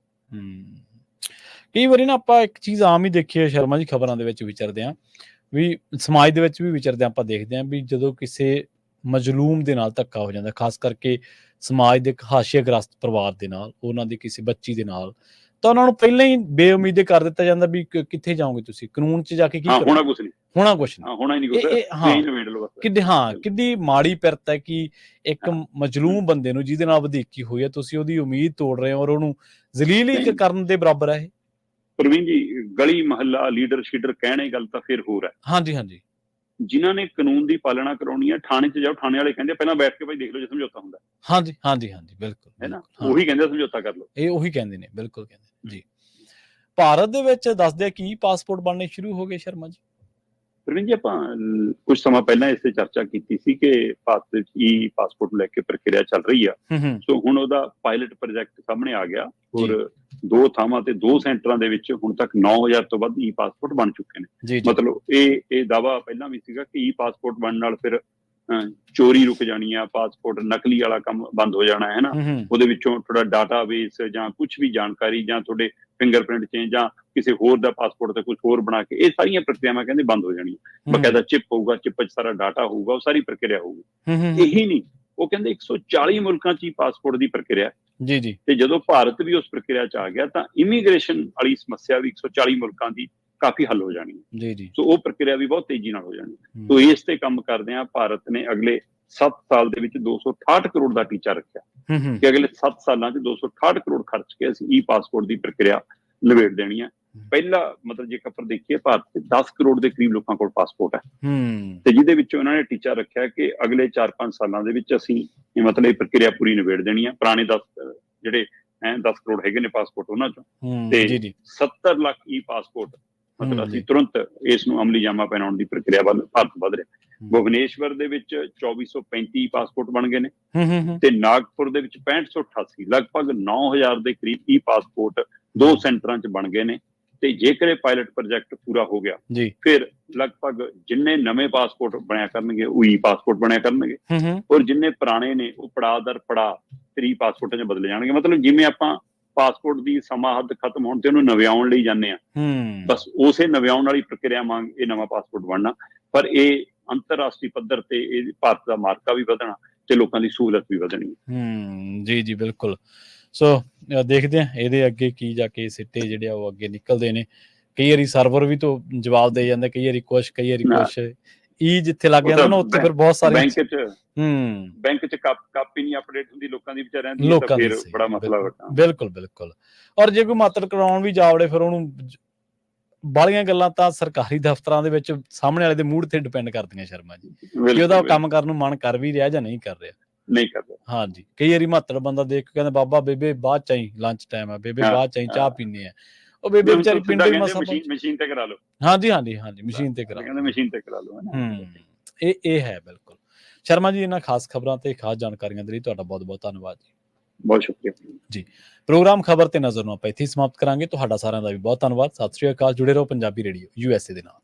ਕਈ ਵਾਰੀ ਨਾ ਆਪਾਂ ਇੱਕ ਚੀਜ਼ ਆਮ ਹੀ ਦੇਖੀ ਹੈ ਸ਼ਰਮਾ ਜੀ, ਖਬਰਾਂ ਦੇ ਵਿੱਚ ਵਿਚਰਦੇ ਹਾਂ, ਵੀ ਸਮਾਜ ਦੇ ਵਿੱਚ ਵੀ ਵਿਚਰਦੇ ਆਪਾਂ ਦੇਖਦੇ ਹਾਂ ਵੀ ਜਦੋਂ ਕਿਸੇ ਮਜ਼ਲੂਮ ਦੇ ਨਾਲ ਧੱਕਾ ਹੋ ਜਾਂਦਾ, ਖਾਸ ਕਰਕੇ ਸਮਾਜ ਦੇ ਇੱਕ ਹਾਸ਼ੀਆਗ੍ਰਸਤ ਪਰਿਵਾਰ ਦੇ ਨਾਲ, ਉਹਨਾਂ ਦੀ ਕਿਸੇ ਬੱਚੀ ਦੇ ਨਾਲ, ਤਾਂ ਉਹਨਾਂ ਨੂੰ ਪਹਿਲਾਂ ਹੀ ਬੇਉਮੀਦੇ ਕਰ ਦਿੱਤਾ ਜਾਂਦਾ ਵੀ ਕਿੱਥੇ ਜਾਓਗੇ ਤੁਸੀਂ, ਕਾਨੂੰਨ 'ਚ ਜਾ ਕੇ ਕੀ ਕਰੋਗੇ, ਹੋਣਾ ਕੁਛ ਨਹੀਂ। ਕਿੱਡੀ ਮਾੜੀ ਪਿਰਤ ਹੈ ਕਿ ਇੱਕ ਮਜ਼ਲੂਮ ਬੰਦੇ ਨੂੰ ਜਿਹਦੇ ਨਾਲ ਵਧੀਕੀ ਹੋਈ ਹੈ, ਤੁਸੀਂ ਉਹਦੀ ਉਮੀਦ ਤੋੜ ਰਹੇ ਹੋ ਔਰ ਉਹਨੂੰ ਜ਼ਲੀਲ ਹੀ ਕਰਨ ਦੇ ਬਰਾਬਰ ਹੈ ਇਹ। ਪ੍ਰਵੀਨ ਜੀ, ਗਲੀ ਮਹੱਲਾ ਲੀਡਰ ਸ਼ੀਡਰ ਕਹਿਣੇ ਗੱਲ ਤਾਂ ਫਿਰ ਹੋਰ ਹੈ। ਹਾਂਜੀ, ਜਿਨ੍ਹਾਂ ਨੇ ਕਾਨੂੰਨ ਦੀ ਪਾਲਣਾ ਕਰਾਉਣੀ ਹੈ, ਥਾਣੇ 'ਚ ਜਾਓ, ਥਾਣੇ ਵਾਲੇ ਕਹਿੰਦੇ ਪਹਿਲਾਂ ਬੈਠ ਕੇ ਭਾਈ ਦੇਖ ਲਓ ਜੇ ਸਮਝੌਤਾ ਹੁੰਦਾ। ਹਾਂਜੀ, ਬਿਲਕੁਲ, ਹੈ ਨਾ, ਉਹੀ ਕਹਿੰਦੇ ਸਮਝੌਤਾ ਕਰ ਲਓ, ਇਹ ਉਹੀ ਕਹਿੰਦੇ ਨੇ, ਬਿਲਕੁਲ ਕਹਿੰਦੇ ਜੀ। ਭਾਰਤ ਦੇ ਵਿੱਚ ਦੱਸਦੇ ਕੀ ਪਾਸਪੋਰਟ ਬਣਨੇ ਸ਼ੁਰੂ ਹੋ ਗਏ ਸ਼ਰਮਾ ਜੀ? ਪ੍ਰਵੀਨ ਜੀ, ਆਪਾਂ ਕੁਝ ਸਮਾਂ ਪਹਿਲਾਂ ਇਸ ਤੇ ਚਰਚਾ ਕੀਤੀ ਸੀ ਕਿ ਭਾਰਤ ਵਿੱਚ ਈ ਪਾਸਪੋਰਟ ਲੈ ਕੇ ਪ੍ਰਕਿਰਿਆ ਚੱਲ ਰਹੀ ਆ। ਸੋ ਹੁਣ ਉਹਦਾ ਪਾਇਲਟ ਪ੍ਰੋਜੈਕਟ ਸਾਹਮਣੇ ਆ ਗਿਆ ਔਰ 2 ਥਾਵਾਂ ਤੇ 2 ਸੈਂਟਰਾਂ ਦੇ ਵਿੱਚ ਹੁਣ ਤੱਕ 9000 ਤੋਂ ਵੱਧ ਈ ਪਾਸਪੋਰਟ ਬਣ ਚੁੱਕੇ ਨੇ। ਮਤਲਬ ਇਹ ਦਾਵਾ ਪਹਿਲਾਂ ਵੀ ਸੀਗਾ ਕਿ ਈ ਪਾਸਪੋਰਟ ਬਣਨ ਨਾਲ ਫਿਰ ਚੋਰੀ ਰੁਕ ਜਾਣੀ ਆ, ਪਾਸਪੋਰਟ ਨਕਲੀ ਵਾਲਾ ਕੰਮ ਬੰਦ ਹੋ ਜਾਣਾ ਹੈ ਨਾ, ਉਹਦੇ ਵਿੱਚੋਂ ਥੋੜਾ ਡਾਟਾਬੇਸ ਜਾਂ ਕੁਝ ਵੀ ਜਾਣਕਾਰੀ ਜਾਂ ਤੁਹਾਡੇ ਫਿੰਗਰਪ੍ਰਿੰਟ ਚੇਂਜ ਜਾਂ ਕਿਸੇ ਹੋਰ ਦਾ ਪਾਸਪੋਰਟ ਤੇ ਕੁਝ ਹੋਰ ਬਣਾ ਕੇ, ਇਹ ਸਾਰੀਆਂ ਪ੍ਰਕਿਰਿਆਵਾਂ ਕਹਿੰਦੇ ਬੰਦ ਹੋ ਜਾਣੀਆਂ। ਬਕਾਇਦਾ ਚਿਪ ਹੋਊਗਾ, ਚਿਪ 'ਚ ਸਾਰਾ ਡਾਟਾ ਹੋਊਗਾ, ਉਹ ਸਾਰੀ ਪ੍ਰਕਿਰਿਆ ਹੋਊਗੀ। ਇਹੀ ਨਹੀਂ, ਉਹ ਕਹਿੰਦੇ 140 ਮੁਲਕਾਂ 'ਚ ਹੀ ਪਾਸਪੋਰਟ ਦੀ ਪ੍ਰਕਿਰਿਆ ਜੀ। ਤੇ ਜਦੋਂ ਭਾਰਤ ਵੀ ਉਸ ਪ੍ਰਕਿਰਿਆ 'ਚ ਆ ਗਿਆ ਤਾਂ ਇਮੀਗ੍ਰੇਸ਼ਨ ਵਾਲੀ ਸਮੱਸਿਆ ਵੀ 140 ਮੁਲਕਾਂ ਦੀ ਕਾਫੀ ਹੱਲ ਹੋ ਜਾਣੀ ਹੈ। ਸੋ ਉਹ ਪ੍ਰਕਿਰਿਆ ਵੀ ਬਹੁਤ ਤੇਜ਼ੀ ਨਾਲ ਹੋ ਜਾਣੀ। ਸੋ ਇਸ ਤੇ ਕੰਮ ਕਰਦੇ ਆ। ਭਾਰਤ ਨੇ ਅਗਲੇ 7 ਸਾਲ ਦੇ ਵਿੱਚ 268 ਕਰੋੜ ਦਾ ਟੀਚਾ ਰੱਖਿਆ ਕਿ ਅਗਲੇ 7 ਸਾਲਾਂ 'ਚ 268 ਕਰੋੜ ਖਰਚ ਕੇ ਅਸੀਂ ਈ ਪਾਸਪੋਰਟ ਦੀ ਪ੍ਰਕਿਰਿਆ ਨਿਬੇੜ ਦੇਣੀ ਹੈ। ਪਹਿਲਾ ਮਤਲਬ ਜੇਕਰ ਆਪਾਂ ਦੇਖੀਏ, ਭਾਰਤ ਦੇ 10 ਕਰੋੜ ਦੇ ਕਰੀਬ ਲੋਕਾਂ ਕੋਲ ਪਾਸਪੋਰਟ ਹੈ ਤੇ ਜਿਹਦੇ ਵਿੱਚੋਂ ਉਹਨਾਂ ਨੇ ਟੀਚਾ ਰੱਖਿਆ ਕਿ ਅਗਲੇ 4-5 ਸਾਲਾਂ ਦੇ ਵਿੱਚ ਅਸੀਂ ਮਤਲਬ ਇਹ ਪ੍ਰਕਿਰਿਆ ਪੂਰੀ ਨਿਬੇੜ ਦੇਣੀ ਹੈ। ਪੁਰਾਣੇ 10 ਕਰੋੜ ਹੈਗੇ ਨੇ ਪਾਸਪੋਰਟ ਉਹਨਾਂ ਚੋਂ, ਤੇ 70 ਲੱਖ ਈ ਪਾਸਪੋਰਟ ਮਤਲਬ ਅਸੀਂ ਤੁਰੰਤ ਇਸ ਨੂੰ ਅਮਲੀ ਜਾਮਾ ਪਹਿਨਾਉਣ ਦੀ ਪ੍ਰਕਿਰਿਆ ਵੱਲ ਭਾਰਤ ਵੱਧ ਰਿਹਾ। ਭੁਵਨੇਸ਼ਵਰ ਦੇ ਵਿੱਚ 2435 ਪਾਸਪੋਰਟ ਬਣ ਗਏ ਨੇ ਤੇ ਨਾਗਪੁਰ ਦੇ ਵਿੱਚ 6588, ਲਗਭਗ 9000 ਦੇ ਕਰੀਬ ਈ ਪਾਸਪੋਰਟ 2 ਸੈਂਟਰਾਂ 'ਚ ਬਣ ਗਏ ਨੇ। ਤੇ ਜੇਕਰ ਇਹ ਪਾਇਲਟ ਪ੍ਰੋਜੈਕਟ ਪੂਰਾ ਹੋ ਗਿਆ ਫਿਰ ਲਗਭਗ ਜਿੰਨੇ ਨਵੇਂ ਪਾਸਪੋਰਟ ਬਣਿਆ ਕਰਨਗੇ ਉਹ ਈ ਪਾਸਪੋਰਟ ਬਣਿਆ ਕਰਨਗੇ ਔਰ ਜਿੰਨੇ ਪੁਰਾਣੇ ਨੇ ਉਹ ਪੜਾਅ ਦਰ ਪੜਾਅ ਫਿਰ ਈ ਪਾਸਪੋਰਟਾਂ 'ਚ ਬਦਲੇ ਜਾਣਗੇ। ਮਤਲਬ ਜਿਵੇਂ ਆਪਾਂ ਪਾਸਪੋਰਟ ਦੀ ਸਮਾਂ ਹੱਦ ਖਤਮ ਹੋਣ ਤੇ ਉਹਨੂੰ ਨਵਿਆਉਣ ਲਈ ਜਾਂਦੇ ਆ, ਬਸ ਉਸੇ ਨਵਿਆਉਣ ਵਾਲੀ ਪ੍ਰਕਿਰਿਆ ਵਾਂਗ ਇਹ ਨਵਾਂ ਪਾਸਪੋਰਟ ਬਣਨਾ। ਪਰ ਇਹ ਅੰਤਰਰਾਸ਼ਟਰੀ ਪੱਧਰ ਤੇ ਇਹ ਭਾਰਤ ਦਾ ਮਾਰਕਾ ਵੀ ਵਧਣਾ ਤੇ ਲੋਕਾਂ ਦੀ ਸਹੂਲਤ ਵੀ ਵਧਣੀ। ਜੀ ਬਿਲਕੁਲ। ਸੋ ਦੇਖਦੇ ਆ ਇਹਦੇ ਅੱਗੇ ਕੀ ਜਾ ਕੇ ਸਿੱਟੇ ਜਿਹੜੇ ਆ ਉਹ ਅੱਗੇ ਨਿਕਲਦੇ ਨੇ। ਕਈ ਵਾਰੀ ਸਰਵਰ ਵੀ ਤੋਂ ਜਵਾਬ ਦੇ ਜਾਂਦਾ, ਕਈ ਵਾਰੀ ਕੁਛ ਈ ਜਿੱਥੇ ਲੱਗ ਜਾਂਦਾ ਨਾ ਉੱਥੇ ਫਿਰ ਬਹੁਤ ਸਾਰੇ ਬੈਂਕ 'ਚ ਕਾਪੀ ਨਹੀਂ ਅਪਡੇਟ ਹੁੰਦੀ ਲੋਕਾਂ ਦੀ ਵਿਚਾਰਿਆਂ ਦੀ, ਤਾਂ ਫਿਰ ਬੜਾ ਮਸਲਾ ਹੋਣਾ। ਬਿਲਕੁਲ। ਔਰ ਜੇ ਕੋਈ ਮਾਤਰ ਕਰਾਉਣ ਵੀ ਜਾਵੜੇ ਫਿਰ ਉਹਨੂੰ ਬਾਹਲੀਆਂ ਗੱਲਾਂ ਤਾਂ ਸਰਕਾਰੀ ਦਫ਼ਤਰਾਂ ਦੇ ਵਿੱਚ ਸਾਹਮਣੇ ਵਾਲੇ ਦੇ ਮੂਡ ਤੇ ਡਿਪੈਂਡ ਕਰਦੀਆਂ ਸ਼ਰਮਾ ਜੀ, ਕਿ ਉਹਦਾ ਕੰਮ ਕਰਨ ਨੂੰ ਮਨ ਕਰ ਵੀ ਰਿਹਾ ਜਾਂ ਨਹੀਂ ਕਰ ਰਿਹਾ। ਹਾਂਜੀ, ਕਈ ਵਾਰੀ ਮਾਤੜ ਬੰਦਾ ਦੇਖ ਕੇ ਕਹਿੰਦਾ ਬਾਬਾ ਬੇਬੇ ਬਾਅਦ 'ਚ ਆਈ, ਲੰਚ ਟਾਈਮ ਆ, ਬੇਬੇ ਬਾਅਦ 'ਚ ਆਈ, ਚਾਹ ਪੀਂਦੇ ਆ। ਉਹ ਬੇਬੇ ਵਿਚਾਰੀ ਪਿੰਡ ਵੀ ਮਸ਼ੀਨ ਤੇ ਕਰਾ ਲਓ। ਹਾਂਜੀ ਮਸ਼ੀਨ ਤੇ ਕਰਾ ਲਓ। ਇਹ ਹੈ ਬਿਲਕੁਲ। ਸ਼ਰਮਾ ਜੀ, ਇਹਨਾਂ ਖਾਸ ਖਬਰਾਂ ਤੇ ਖਾਸ ਜਾਣਕਾਰੀਆਂ ਦੇ ਲਈ ਤੁਹਾਡਾ ਬਹੁਤ ਬਹੁਤ ਧੰਨਵਾਦ ਜੀ। ਬਹੁਤ ਸ਼ੁਕਰੀਆ ਜੀ। ਪ੍ਰੋਗਰਾਮ ਖਬਰ ਤੇ ਨਜ਼ਰ ਨੂੰ ਆਪਾਂ ਇੱਥੇ ਸਮਾਪਤ ਕਰਾਂਗੇ। ਤੁਹਾਡਾ ਸਾਰਿਆਂ ਦਾ ਵੀ ਬਹੁਤ ਧੰਨਵਾਦ। ਸਤਿ ਸ਼੍ਰੀ ਅਕਾਲ। ਜੁੜੇ ਰਹੋ ਪੰਜਾਬੀ ਰੇਡੀਓ USA ਦੇ ਨਾਲ।